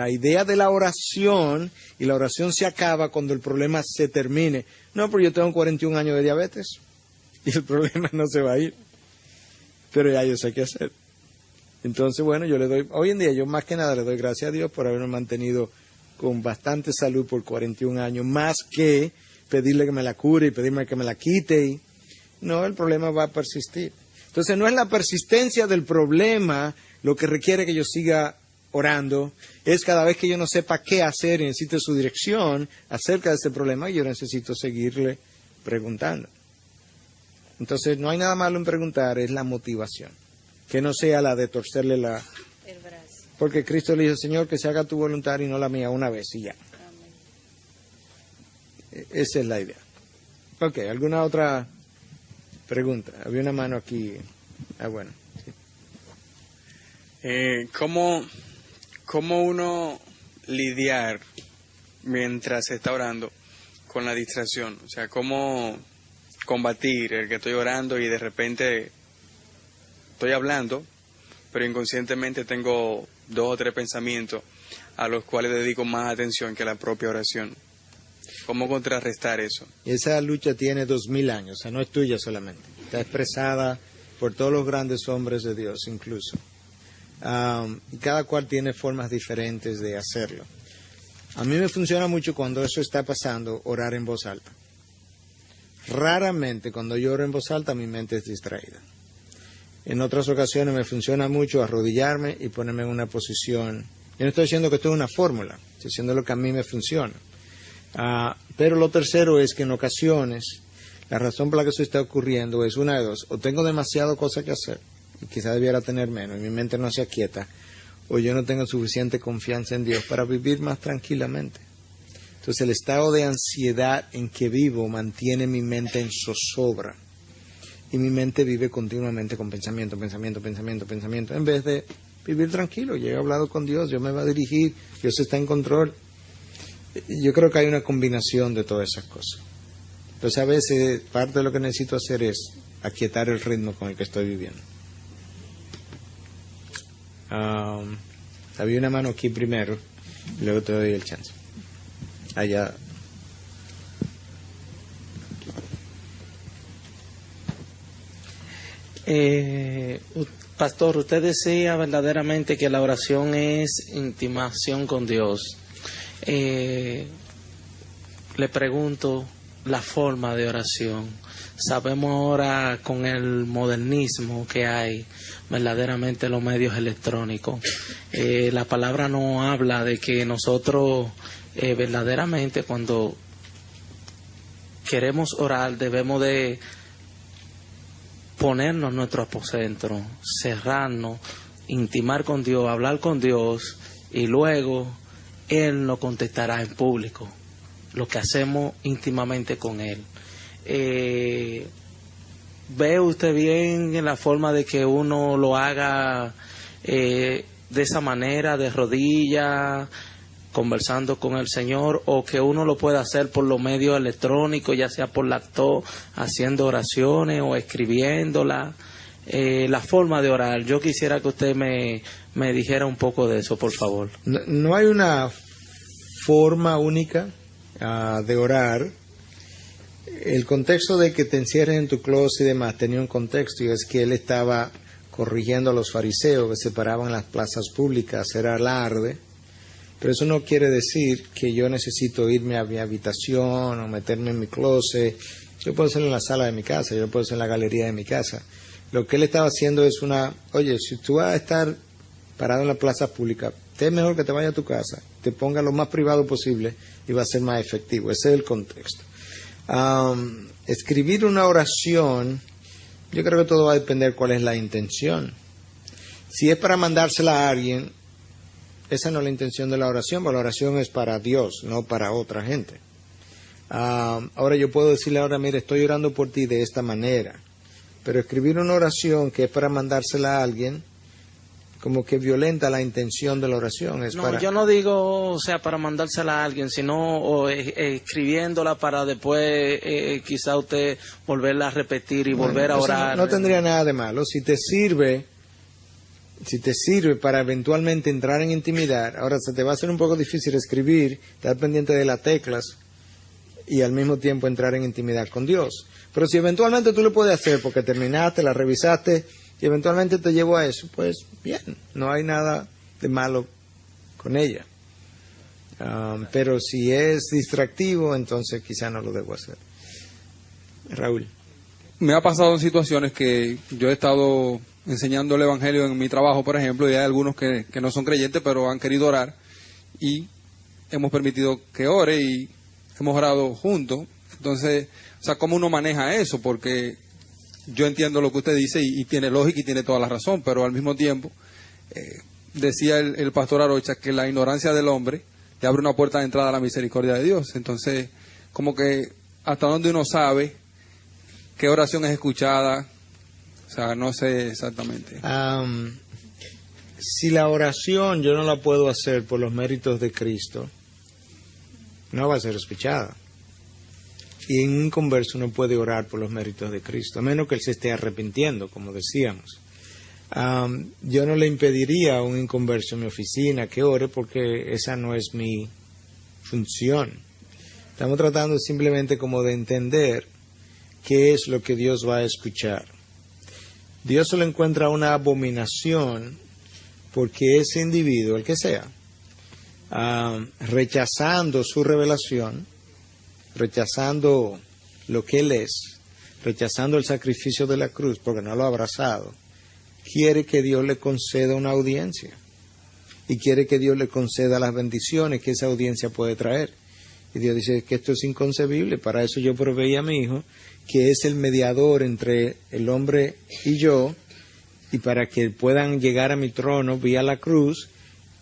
idea de la oración, y la oración se acaba cuando el problema se termine. No, pero yo tengo 41 años de diabetes y el problema no se va a ir. Pero ya yo sé qué hacer. Entonces, bueno, hoy en día yo más que nada le doy gracias a Dios por haberme mantenido con bastante salud por 41 años, más que pedirle que me la cure y pedirme que me la quite. No, el problema va a persistir. Entonces no es la persistencia del problema lo que requiere que yo siga orando, es cada vez que yo no sepa qué hacer y necesite su dirección acerca de ese problema, yo necesito seguirle preguntando. Entonces no hay nada malo en preguntar, es la motivación, que no sea la de torcerle el brazo. Porque Cristo le dijo, Señor, que se haga tu voluntad y no la mía, una vez y ya. Amén. Esa es la idea. ¿Alguna otra pregunta? Había una mano aquí. Bueno. Sí.
¿Cómo uno lidiar mientras se está orando con la distracción? O sea, ¿cómo combatir el que estoy orando y de repente estoy hablando, pero inconscientemente tengo 2 o 3 pensamientos a los cuales dedico más atención que a la propia oración? ¿Cómo contrarrestar eso?
Esa lucha tiene 2000 años, o sea, no es tuya solamente. Está expresada por todos los grandes hombres de Dios, incluso. Y cada cual tiene formas diferentes de hacerlo. A mí me funciona mucho cuando eso está pasando, orar en voz alta. Raramente cuando yo oro en voz alta mi mente es distraída. En otras ocasiones me funciona mucho arrodillarme y ponerme en una posición. Yo no estoy diciendo que esto es una fórmula, estoy diciendo lo que a mí me funciona. Pero lo tercero es que en ocasiones la razón por la que eso está ocurriendo es una de dos: o tengo demasiado cosas que hacer y quizás debiera tener menos y mi mente no se aquieta, o yo no tengo suficiente confianza en Dios para vivir más tranquilamente. Entonces el estado de ansiedad en que vivo mantiene mi mente en zozobra y mi mente vive continuamente con pensamiento, en vez de vivir tranquilo. Yo he hablado con Dios, Dios me va a dirigir, Dios está en control. Yo creo que hay una combinación de todas esas cosas. Entonces a veces parte de lo que necesito hacer es aquietar el ritmo con el que estoy viviendo. Había una mano aquí primero y luego te doy el chance. Allá.
Pastor, usted decía verdaderamente que la oración es intimación con Dios. Le pregunto la forma de oración. Sabemos ahora con el modernismo que hay verdaderamente los medios electrónicos. La palabra no habla de que nosotros verdaderamente cuando queremos orar debemos de ponernos en nuestro aposento, cerrarnos, intimar con Dios, hablar con Dios y luego Él nos contestará en público lo que hacemos íntimamente con Él. ¿Ve usted bien en la forma de que uno lo haga de esa manera, de rodillas, conversando con el Señor, o que uno lo pueda hacer por los medios electrónicos, ya sea por laptop, haciendo oraciones o escribiéndola? La forma de orar, yo quisiera que usted me dijera un poco de eso, por favor.
No hay una forma única de orar. El contexto de que te encierres en tu closet y demás tenía un contexto, y es que él estaba corrigiendo a los fariseos que se paraban en las plazas públicas a hacer alarde. Pero eso no quiere decir que yo necesito irme a mi habitación o meterme en mi closet. Yo puedo hacerlo en la sala de mi casa, yo puedo hacerlo en la galería de mi casa. Lo que él estaba haciendo es oye, si tú vas a estar parado en la plaza pública, es mejor que te vayas a tu casa, te pongas lo más privado posible y va a ser más efectivo. Ese es el contexto. Escribir una oración, yo creo que todo va a depender cuál es la intención. Si es para mandársela a alguien, esa no es la intención de la oración, porque la oración es para Dios, no para otra gente. Ahora yo puedo decirle ahora, mire, estoy orando por ti de esta manera, pero escribir una oración que es para mandársela a alguien, como que violenta la intención de la oración.
Yo no digo, o sea, para mandársela a alguien, sino escribiéndola para después quizá usted volverla a repetir y volver a orar.
No tendría nada de malo. Si te sirve para eventualmente entrar en intimidad, ahora se te va a hacer un poco difícil escribir, estar pendiente de las teclas y al mismo tiempo entrar en intimidad con Dios. Pero si eventualmente tú lo puedes hacer porque terminaste, la revisaste y eventualmente te llevó a eso, pues bien, no hay nada de malo con ella. Pero si es distractivo, entonces quizá no lo debo hacer. Raúl.
Me ha pasado en situaciones que yo he estado enseñando el Evangelio en mi trabajo, por ejemplo, y hay algunos que no son creyentes, pero han querido orar, y hemos permitido que ore y hemos orado juntos. Entonces, o sea, ¿cómo uno maneja eso? Porque yo entiendo lo que usted dice y tiene lógica y tiene toda la razón, pero al mismo tiempo, decía el pastor Arocha que la ignorancia del hombre le abre una puerta de entrada a la misericordia de Dios. Entonces, como que hasta dónde uno sabe qué oración es escuchada, o sea, no sé exactamente.
Si la oración yo no la puedo hacer por los méritos de Cristo, no va a ser escuchada. Y en un converso no puede orar por los méritos de Cristo, a menos que él se esté arrepintiendo, como decíamos. Yo no le impediría a un inconverso en mi oficina que ore, porque esa no es mi función. Estamos tratando simplemente como de entender qué es lo que Dios va a escuchar. Dios se lo encuentra una abominación porque ese individuo, el que sea, rechazando su revelación, rechazando lo que Él es, rechazando el sacrificio de la cruz porque no lo ha abrazado, quiere que Dios le conceda una audiencia y quiere que Dios le conceda las bendiciones que esa audiencia puede traer. Y Dios dice que esto es inconcebible, para eso yo proveí a mi Hijo, que es el mediador entre el hombre y yo, y para que puedan llegar a mi trono vía la cruz,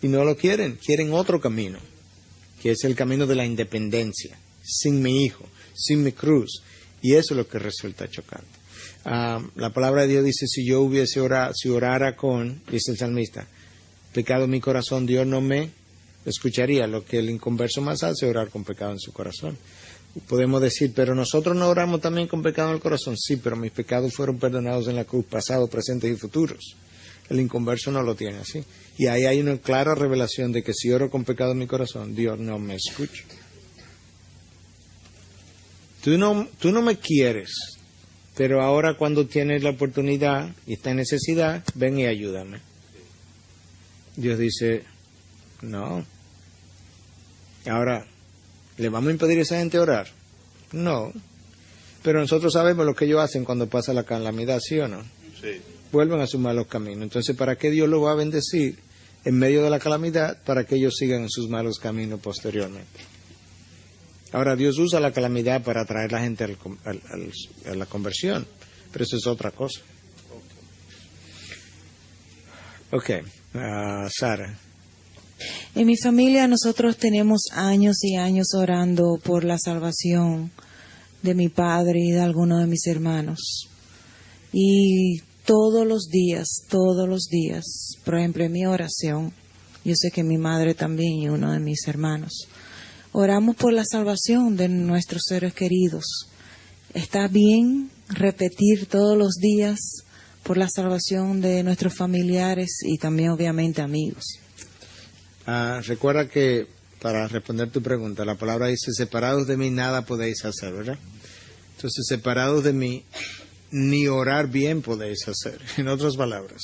y no lo quieren, quieren otro camino, que es el camino de la independencia, sin mi Hijo, sin mi cruz, y eso es lo que resulta chocante. La palabra de Dios dice, si yo hubiese orado, si orara con, dice el salmista, pecado en mi corazón, Dios no me escucharía. Lo que el inconverso más hace es orar con pecado en su corazón. Podemos decir, pero nosotros no oramos también con pecado en el corazón. Sí, pero mis pecados fueron perdonados en la cruz, pasados, presentes y futuros. El inconverso no lo tiene así. Y ahí hay una clara revelación de que si oro con pecado en mi corazón, Dios no me escucha. Tú no me quieres, pero ahora cuando tienes la oportunidad y está en necesidad, ven y ayúdame. Dios dice, no. Ahora, ¿le vamos a impedir a esa gente orar? No. Pero nosotros sabemos lo que ellos hacen cuando pasa la calamidad, ¿sí o no?
Sí.
Vuelven a sus malos caminos. Entonces, ¿para qué Dios los va a bendecir en medio de la calamidad? Para que ellos sigan en sus malos caminos posteriormente. Ahora, Dios usa la calamidad para atraer a la gente a la conversión, pero eso es otra cosa. Ok, Sara.
En mi familia nosotros tenemos años y años orando por la salvación de mi padre y de algunos de mis hermanos. Y todos los días, por ejemplo en mi oración, yo sé que mi madre también y uno de mis hermanos, oramos por la salvación de nuestros seres queridos. Está bien repetir todos los días por la salvación de nuestros familiares y también obviamente amigos.
Recuerda que, para responder tu pregunta, la palabra dice, separados de mí nada podéis hacer, ¿verdad? Entonces, separados de mí, ni orar bien podéis hacer. En otras palabras,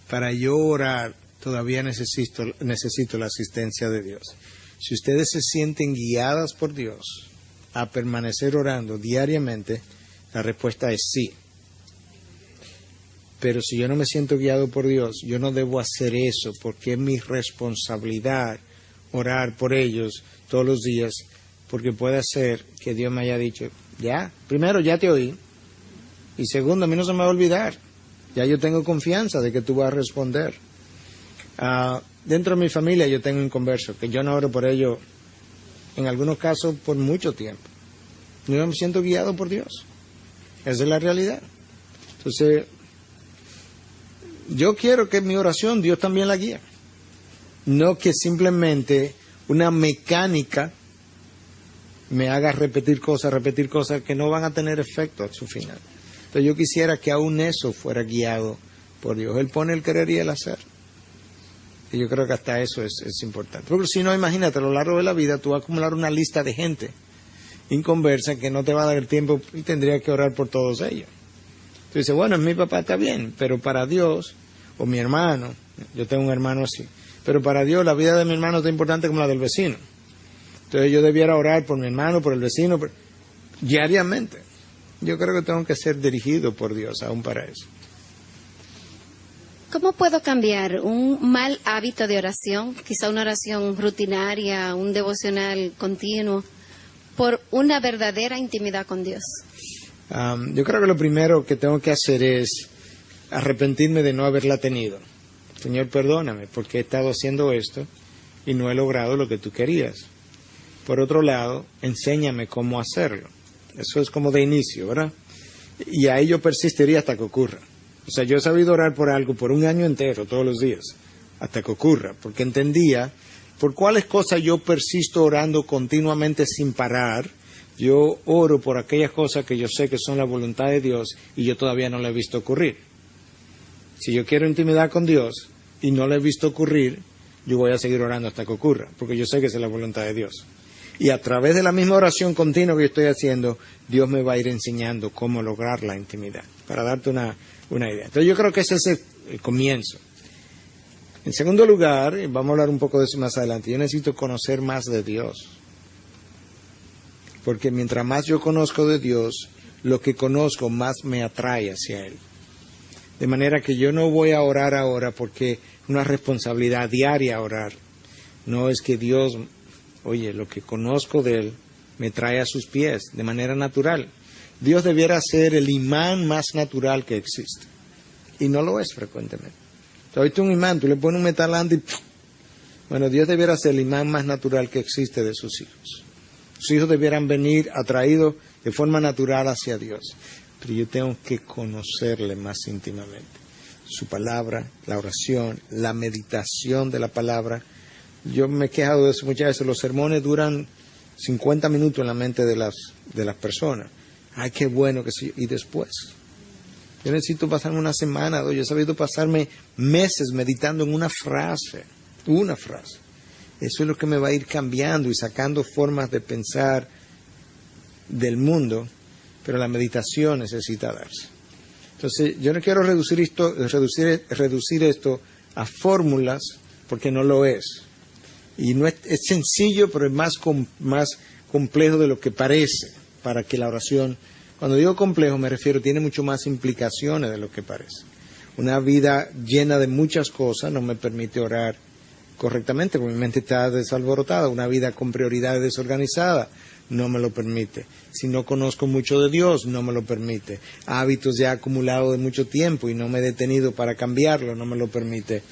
para yo orar, todavía necesito la asistencia de Dios. Si ustedes se sienten guiadas por Dios a permanecer orando diariamente, la respuesta es sí. Pero si yo no me siento guiado por Dios, yo no debo hacer eso, porque es mi responsabilidad orar por ellos todos los días, porque puede ser que Dios me haya dicho, ya, primero ya te oí, y segundo, a mí no se me va a olvidar, ya yo tengo confianza de que tú vas a responder. Dentro de mi familia yo tengo un converso, que yo no oro por ellos, en algunos casos por mucho tiempo. Yo no me siento guiado por Dios. Esa es la realidad. Entonces, yo quiero que mi oración Dios también la guíe. No que simplemente una mecánica me haga repetir cosas que no van a tener efecto a su final. Entonces yo quisiera que aún eso fuera guiado por Dios. Él pone el querer y el hacer. Y yo creo que hasta eso es importante. Porque si no, imagínate, a lo largo de la vida tú vas a acumular una lista de gente inconversa que no te va a dar el tiempo y tendría que orar por todos ellos. Tú dices, bueno, mi papá está bien, pero para Dios, o mi hermano, yo tengo un hermano así, pero para Dios la vida de mi hermano es tan importante como la del vecino. Entonces yo debiera orar por mi hermano, por el vecino, diariamente. Yo creo que tengo que ser dirigido por Dios aún para eso.
¿Cómo puedo cambiar un mal hábito de oración, quizá una oración rutinaria, un devocional continuo, por una verdadera intimidad con Dios?
Yo creo que lo primero que tengo que hacer es arrepentirme de no haberla tenido. Señor, perdóname porque he estado haciendo esto y no he logrado lo que tú querías. Por otro lado, enséñame cómo hacerlo. Eso es como de inicio, ¿verdad? Y ahí yo persistiría hasta que ocurra. O sea, yo he sabido orar por algo por un año entero, todos los días, hasta que ocurra, porque entendía por cuáles cosas yo persisto orando continuamente sin parar. Yo oro por aquellas cosas que yo sé que son la voluntad de Dios y yo todavía no la he visto ocurrir. Si yo quiero intimidad con Dios y no la he visto ocurrir, yo voy a seguir orando hasta que ocurra, porque yo sé que esa es la voluntad de Dios. Y a través de la misma oración continua que yo estoy haciendo, Dios me va a ir enseñando cómo lograr la intimidad, para darte una idea. Entonces yo creo que ese es el comienzo. En segundo lugar, y vamos a hablar un poco de eso más adelante, yo necesito conocer más de Dios. Porque mientras más yo conozco de Dios, lo que conozco más me atrae hacia Él. De manera que yo no voy a orar ahora porque es una responsabilidad diaria orar. No es que Dios, oye, lo que conozco de Él me trae a sus pies de manera natural. Dios debiera ser el imán más natural que existe. Y no lo es frecuentemente. Ahorita un imán, tú le pones un metalante y ¡pum! Bueno, Dios debiera ser el imán más natural que existe de sus hijos. Sus hijos debieran venir atraídos de forma natural hacia Dios. Pero yo tengo que conocerle más íntimamente. Su palabra, la oración, la meditación de la palabra. Yo me he quejado de eso muchas veces. Los sermones duran 50 minutos en la mente de las personas. Ay, qué bueno que sí. Y después, yo necesito pasarme una semana, yo he sabido pasarme meses meditando en una frase. Eso es lo que me va a ir cambiando y sacando formas de pensar del mundo, pero la meditación necesita darse. Entonces, yo no quiero reducir esto a fórmulas, porque no lo es. Y no es sencillo, pero es más complejo de lo que parece, para que la oración, cuando digo complejo me refiero, tiene mucho más implicaciones de lo que parece. Una vida llena de muchas cosas no me permite orar correctamente, porque mi mente está desalborotada. Una vida con prioridades desorganizadas no me lo permite. Si no conozco mucho de Dios, no me lo permite. Hábitos ya acumulados de mucho tiempo y no me he detenido para cambiarlo, no me lo permite,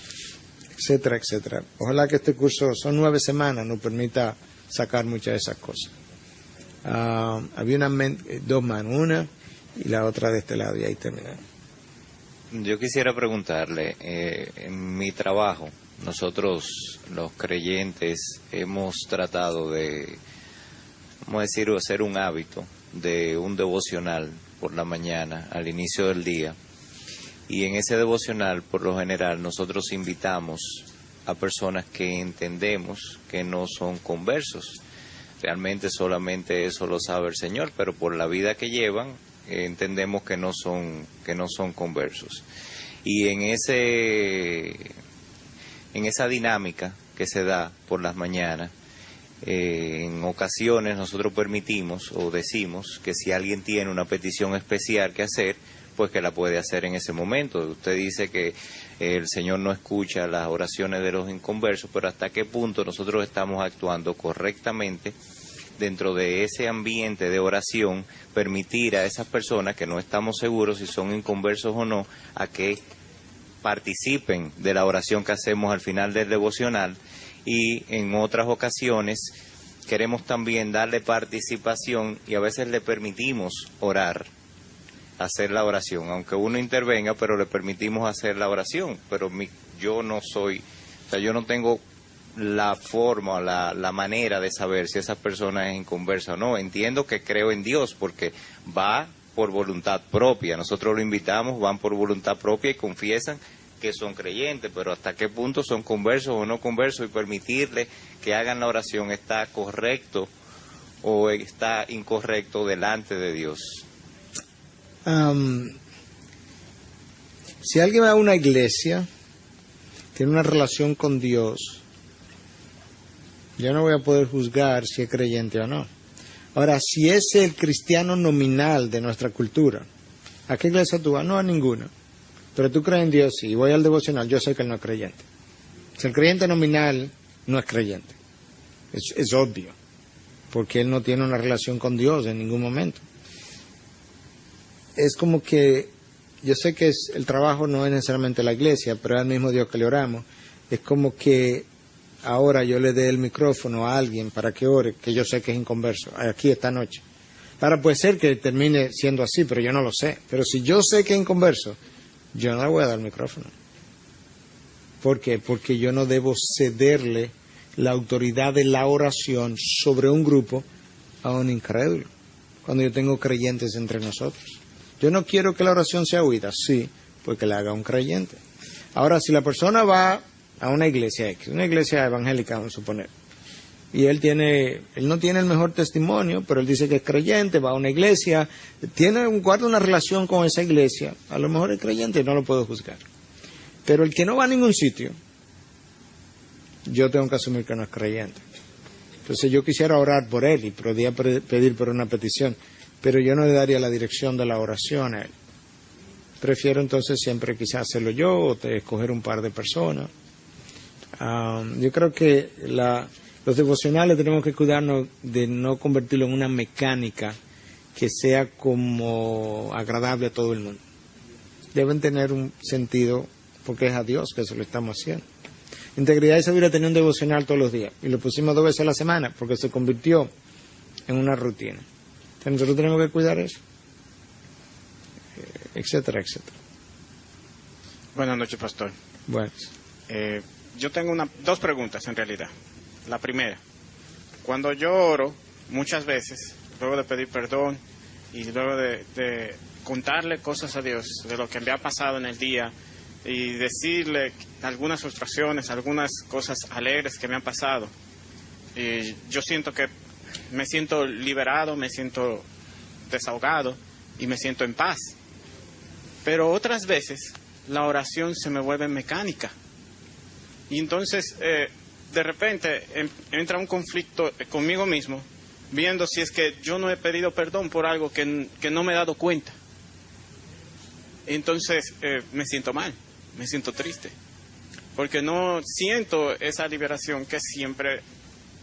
etcétera, etcétera. Ojalá que este curso, son 9 semanas, nos permita sacar muchas de esas cosas. Había dos manos, una y la otra de este lado, y ahí terminamos.
Yo quisiera preguntarle, en mi trabajo, nosotros los creyentes hemos tratado de, vamos a decir, hacer un hábito de un devocional por la mañana, al inicio del día, y en ese devocional, por lo general, nosotros invitamos a personas que entendemos que no son conversos. Realmente solamente eso lo sabe el Señor, pero por la vida que llevan entendemos que no son conversos. Y en esa dinámica que se da por las mañanas, en ocasiones nosotros permitimos o decimos que si alguien tiene una petición especial que hacer, pues que la puede hacer en ese momento. Usted dice que el Señor no escucha las oraciones de los inconversos, pero ¿hasta qué punto nosotros estamos actuando correctamente dentro de ese ambiente de oración, permitir a esas personas que no estamos seguros si son inconversos o no, a que participen de la oración que hacemos al final del devocional? Y en otras ocasiones queremos también darle participación y a veces le permitimos orar, hacer la oración, aunque uno intervenga, pero le permitimos hacer la oración. Pero yo no tengo la forma, la manera de saber si esa persona es inconversa o no. Entiendo que creo en Dios porque va por voluntad propia. Nosotros lo invitamos, van por voluntad propia y confiesan que son creyentes, pero hasta qué punto son conversos o no conversos, y permitirle que hagan la oración, ¿está correcto o está incorrecto delante de Dios?
Si alguien va a una iglesia, tiene una relación con Dios, yo no voy a poder juzgar si es creyente o no. Ahora, si es el cristiano nominal de nuestra cultura, ¿a qué iglesia tú vas? No, a ninguna. Pero tú crees en Dios, sí, y voy al devocional, yo sé que él no es creyente. Si el creyente nominal no es creyente, es obvio, porque él no tiene una relación con Dios en ningún momento. Es como que, yo sé que el trabajo no es necesariamente la iglesia, pero es al mismo Dios que le oramos. Es como que ahora yo le dé el micrófono a alguien para que ore, que yo sé que es inconverso, aquí esta noche. Ahora puede ser que termine siendo así, pero yo no lo sé. Pero si yo sé que es inconverso, yo no le voy a dar el micrófono. ¿Por qué? Porque yo no debo cederle la autoridad de la oración sobre un grupo a un incrédulo, cuando yo tengo creyentes entre nosotros. Yo no quiero que la oración sea oída, sí, pues que la haga un creyente. Ahora, si la persona va a una iglesia X, una iglesia evangélica, vamos a suponer, y él no tiene el mejor testimonio, pero él dice que es creyente, va a una iglesia, guarda una relación con esa iglesia, a lo mejor es creyente y no lo puedo juzgar. Pero el que no va a ningún sitio, yo tengo que asumir que no es creyente. Entonces yo quisiera orar por él y podría pedir por una petición, pero yo no le daría la dirección de la oración a él. Prefiero entonces siempre quizás hacerlo yo o escoger un par de personas. Yo creo que los devocionales tenemos que cuidarnos de no convertirlo en una mecánica que sea como agradable a todo el mundo. Deben tener un sentido porque es a Dios que se lo estamos haciendo. Integridad y Sabiduría tenía un devocional todos los días y lo pusimos 2 veces a la semana porque se convirtió en una rutina. Entonces nosotros tenemos que cuidar eso, etcétera, etcétera.
Buenas noches, pastor.
Bueno.
Yo tengo 2 preguntas en realidad. La primera, cuando yo oro, muchas veces, luego de pedir perdón y luego de contarle cosas a Dios de lo que me ha pasado en el día y decirle algunas frustraciones, algunas cosas alegres que me han pasado, yo siento que me siento liberado, me siento desahogado y me siento en paz. Pero otras veces la oración se me vuelve mecánica. Y entonces, de repente, entra un conflicto conmigo mismo, viendo si es que yo no he pedido perdón por algo que no me he dado cuenta. Entonces, me siento mal, me siento triste, porque no siento esa liberación que siempre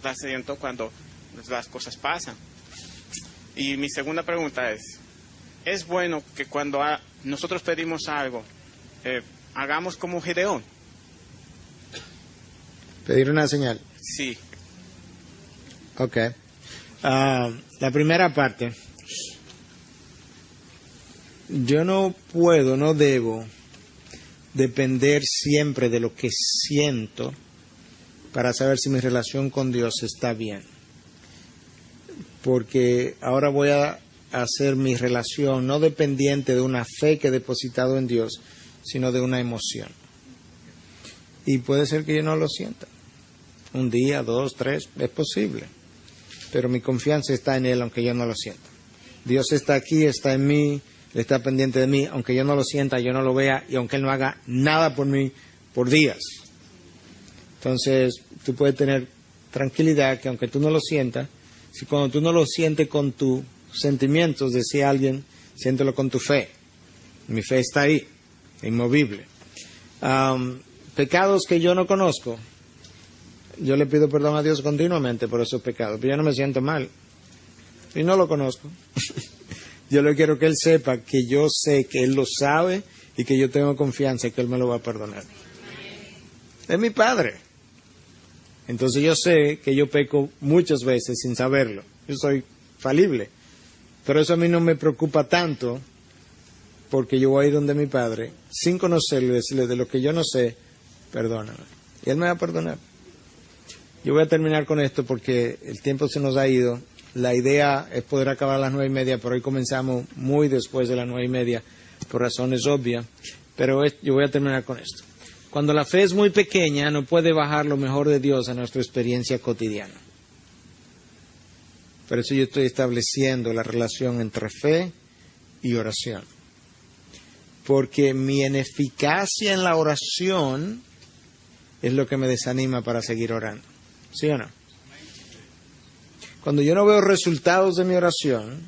la siento cuando las cosas pasan. Y mi segunda pregunta ¿es bueno que cuando nosotros pedimos algo, hagamos como Gedeón?
Pedir una señal.
Sí.
Ok. La primera parte. Yo no debo depender siempre de lo que siento para saber si mi relación con Dios está bien. Porque ahora voy a hacer mi relación no dependiente de una fe que he depositado en Dios, sino de una emoción. Y puede ser que yo no lo sienta. Un día, 2, 3, es posible. Pero mi confianza está en Él, aunque yo no lo sienta. Dios está aquí, está en mí, Él está pendiente de mí, aunque yo no lo sienta, yo no lo vea, y aunque Él no haga nada por mí por días. Entonces, tú puedes tener tranquilidad que aunque tú no lo sientas, si cuando tú no lo sientes con tus sentimientos, decía alguien, siéntelo con tu fe. Mi fe está ahí, inmovible. Pecados que yo no conozco, yo le pido perdón a Dios continuamente por esos pecados, pero yo no me siento mal. Y no lo conozco. Yo le quiero que Él sepa que yo sé que Él lo sabe y que yo tengo confianza en que Él me lo va a perdonar. Es mi Padre. Entonces yo sé que yo peco muchas veces sin saberlo. Yo soy falible. Pero eso a mí no me preocupa tanto porque yo voy a ir donde mi Padre sin conocerlo y decirle de lo que yo no sé, perdóname. Y Él me va a perdonar. Yo voy a terminar con esto porque el tiempo se nos ha ido. La idea es poder acabar a las 9:30, pero hoy comenzamos muy después de las 9:30 por razones obvias. Pero yo voy a terminar con esto. Cuando la fe es muy pequeña, no puede bajar lo mejor de Dios a nuestra experiencia cotidiana. Por eso yo estoy estableciendo la relación entre fe y oración. Porque mi ineficacia en la oración es lo que me desanima para seguir orando. ¿Sí o no? Cuando yo no veo resultados de mi oración,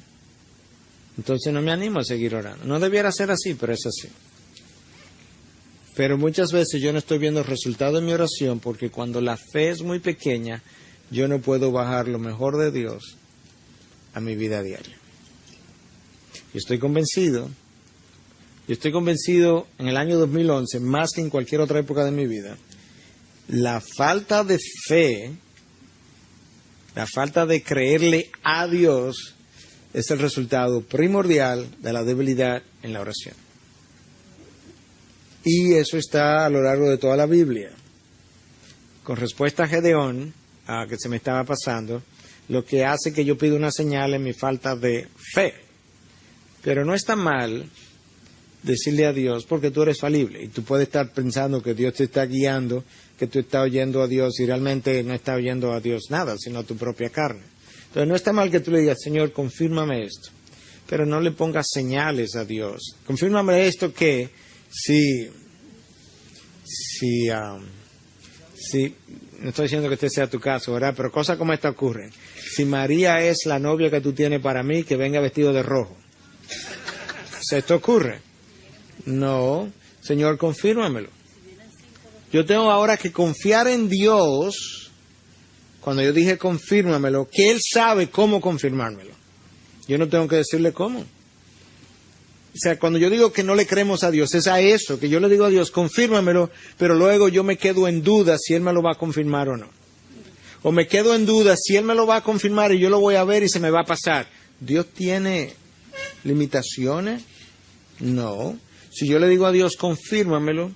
entonces no me animo a seguir orando. No debiera ser así, pero es así. Pero muchas veces yo no estoy viendo resultados de mi oración porque cuando la fe es muy pequeña, yo no puedo bajar lo mejor de Dios a mi vida diaria. Yo estoy convencido en el año 2011, más que en cualquier otra época de mi vida, la falta de fe, la falta de creerle a Dios es el resultado primordial de la debilidad en la oración. Y eso está a lo largo de toda la Biblia. Con respuesta a Gedeón, que se me estaba pasando, lo que hace que yo pida una señal es mi falta de fe. Pero no está mal decirle a Dios, porque tú eres falible y tú puedes estar pensando que Dios te está guiando, que tú estás oyendo a Dios y realmente no estás oyendo a Dios nada, sino a tu propia carne. Entonces no está mal que tú le digas, Señor, confírmame esto, pero no le pongas señales a Dios. Confírmame esto que si si, no estoy diciendo que este sea tu caso, ¿verdad? Pero cosas como esta ocurren. Si María es la novia que tú tienes para mí, que venga vestido de rojo. ¿Esto ocurre? No. Señor, confírmamelo. Yo tengo ahora que confiar en Dios. Cuando yo dije confírmamelo, que Él sabe cómo confirmármelo. Yo no tengo que decirle cómo. O sea, cuando yo digo que no le creemos a Dios, es a eso, que yo le digo a Dios, confírmamelo, pero luego yo me quedo en duda si Él me lo va a confirmar o no. O me quedo en duda si Él me lo va a confirmar y yo lo voy a ver y se me va a pasar. ¿Dios tiene limitaciones? No. Si yo le digo a Dios, confírmamelo,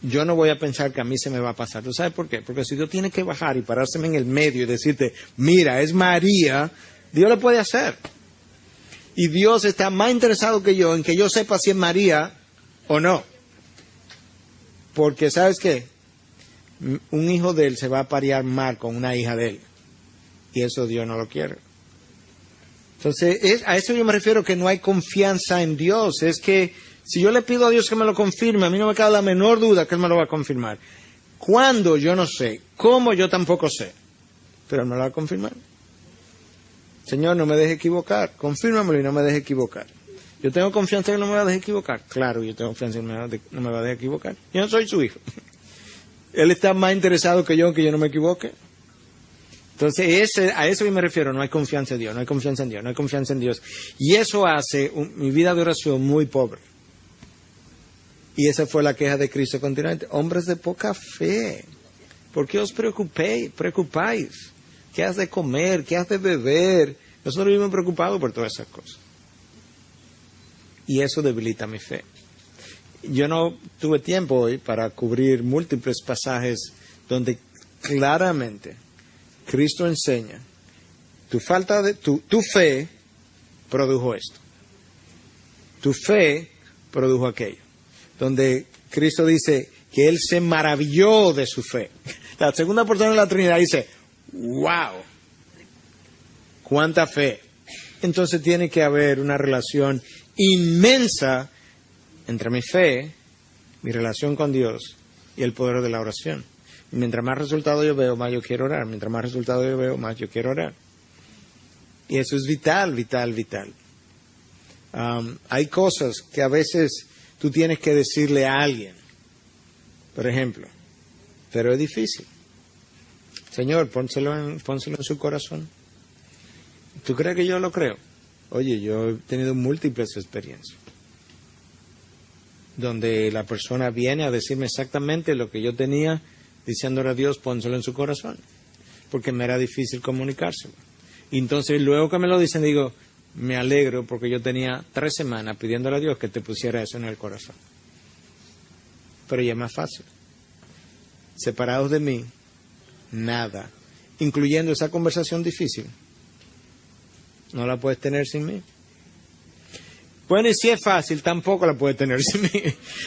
yo no voy a pensar que a mí se me va a pasar. ¿Tú sabes por qué? Porque si Dios tiene que bajar y parárseme en el medio y decirte, mira, es María, Dios lo puede hacer. Y Dios está más interesado que yo en que yo sepa si es María o no. Porque, ¿sabes qué? Un hijo de Él se va a parear mal con una hija de Él. Y eso Dios no lo quiere. Entonces, a eso yo me refiero que no hay confianza en Dios. Es que si yo le pido a Dios que me lo confirme, a mí no me cabe la menor duda que Él me lo va a confirmar. ¿Cuándo? Yo no sé. ¿Cómo? Yo tampoco sé. Pero Él me lo va a confirmar. Señor, no me deje equivocar. Confírmamelo y no me deje equivocar. ¿Yo tengo confianza en que no me va a dejar equivocar? Claro, yo tengo confianza en que no me va a dejar equivocar. Yo no soy su hijo. Él está más interesado que yo en que yo no me equivoque. Entonces, a eso yo me refiero, no hay confianza en Dios, no hay confianza en Dios, no hay confianza en Dios. Y eso hace mi vida de oración muy pobre. Y esa fue la queja de Cristo continuamente. Hombres de poca fe, ¿por qué os preocupáis? ¿Qué has de comer? ¿Qué has de beber? Nosotros vivimos preocupados por todas esas cosas. Y eso debilita mi fe. Yo no tuve tiempo hoy para cubrir múltiples pasajes donde claramente Cristo enseña, tu fe produjo esto. Tu fe produjo aquello. Donde Cristo dice que Él se maravilló de su fe. La segunda persona de la Trinidad dice, ¡wow! ¡Cuánta fe! Entonces tiene que haber una relación inmensa entre mi fe, mi relación con Dios y el poder de la oración. Y mientras más resultados yo veo, más yo quiero orar. Mientras más resultados yo veo, más yo quiero orar. Y eso es vital, vital, vital. Hay cosas que a veces tú tienes que decirle a alguien. Por ejemplo, pero es difícil. Señor, pónselo en su corazón. ¿Tú crees que yo lo creo? Oye, yo he tenido múltiples experiencias donde la persona viene a decirme exactamente lo que yo tenía, diciéndole a Dios, pónselo en su corazón, porque me era difícil comunicárselo. Y entonces luego que me lo dicen, digo, me alegro porque yo tenía 3 semanas pidiéndole a Dios que te pusiera eso en el corazón. Pero ya es más fácil. Separados de mí, nada, incluyendo esa conversación difícil, no la puedes tener sin mí. Bueno, y si es fácil, tampoco la puedes tener sin mí.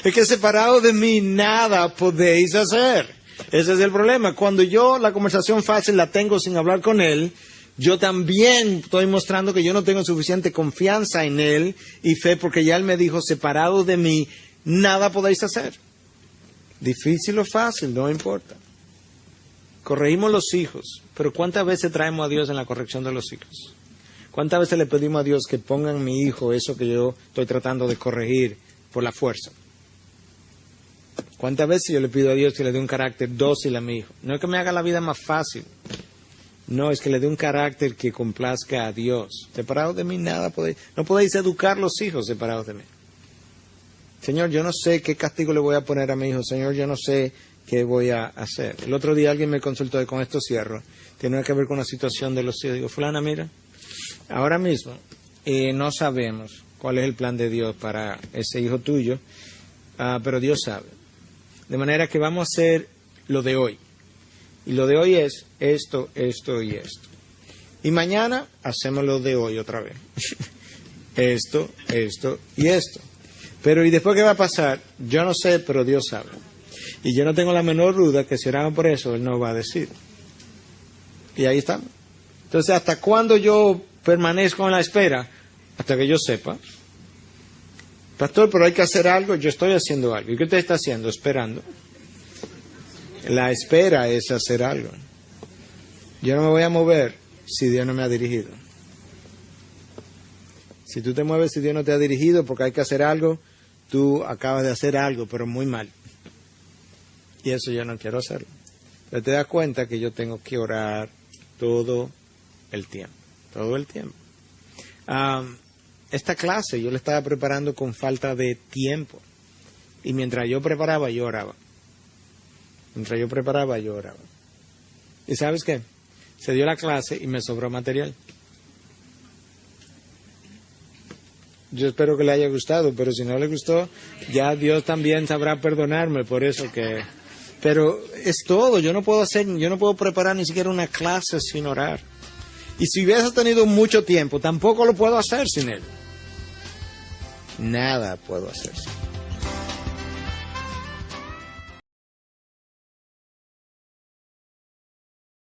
Es que separados de mí, nada podéis hacer. Ese es el problema. Cuando yo la conversación fácil la tengo sin hablar con Él, yo también estoy mostrando que yo no tengo suficiente confianza en Él y fe, porque ya Él me dijo, separados de mí, nada podéis hacer. Difícil o fácil, no importa. Corregimos los hijos, pero ¿cuántas veces traemos a Dios en la corrección de los hijos? ¿Cuántas veces le pedimos a Dios que ponga en mi hijo eso que yo estoy tratando de corregir por la fuerza? ¿Cuántas veces yo le pido a Dios que le dé un carácter dócil a mi hijo? No es que me haga la vida más fácil. No, es que le dé un carácter que complazca a Dios. Separados de mí, nada podéis. No podéis educar los hijos separados de mí. Señor, yo no sé qué castigo le voy a poner a mi hijo. Señor, yo no sé qué voy a hacer. El otro día alguien me consultó, y con esto cierro, tiene que ver con la situación de los hijos. Digo, fulana, mira, ahora mismo no sabemos cuál es el plan de Dios para ese hijo tuyo, pero Dios sabe. De manera que vamos a hacer lo de hoy. Y lo de hoy es esto, esto y esto. Y mañana hacemos lo de hoy otra vez. Esto, esto y esto. Pero ¿y después qué va a pasar? Yo no sé, pero Dios sabe. Y yo no tengo la menor duda que si oramos por eso, Él nos va a decir. Y ahí estamos. Entonces, ¿hasta cuándo yo permanezco en la espera? Hasta que yo sepa. Pastor, pero hay que hacer algo. Yo estoy haciendo algo. ¿Y qué usted está haciendo? Esperando. La espera es hacer algo. Yo no me voy a mover si Dios no me ha dirigido. Si tú te mueves si Dios no te ha dirigido porque hay que hacer algo, tú acabas de hacer algo, pero muy mal. Y eso yo no quiero hacerlo. Pero te das cuenta que yo tengo que orar todo el tiempo. Todo el tiempo. Esta clase yo la estaba preparando con falta de tiempo. Y mientras yo preparaba, yo oraba. Mientras yo preparaba, yo oraba. ¿Y sabes qué? Se dio la clase y me sobró material. Yo espero que le haya gustado, pero si no le gustó, ya Dios también sabrá perdonarme por eso que... Pero es todo, yo no puedo preparar ni siquiera una clase sin orar. Y si hubiese tenido mucho tiempo, tampoco lo puedo hacer sin él. Nada puedo hacer sin él.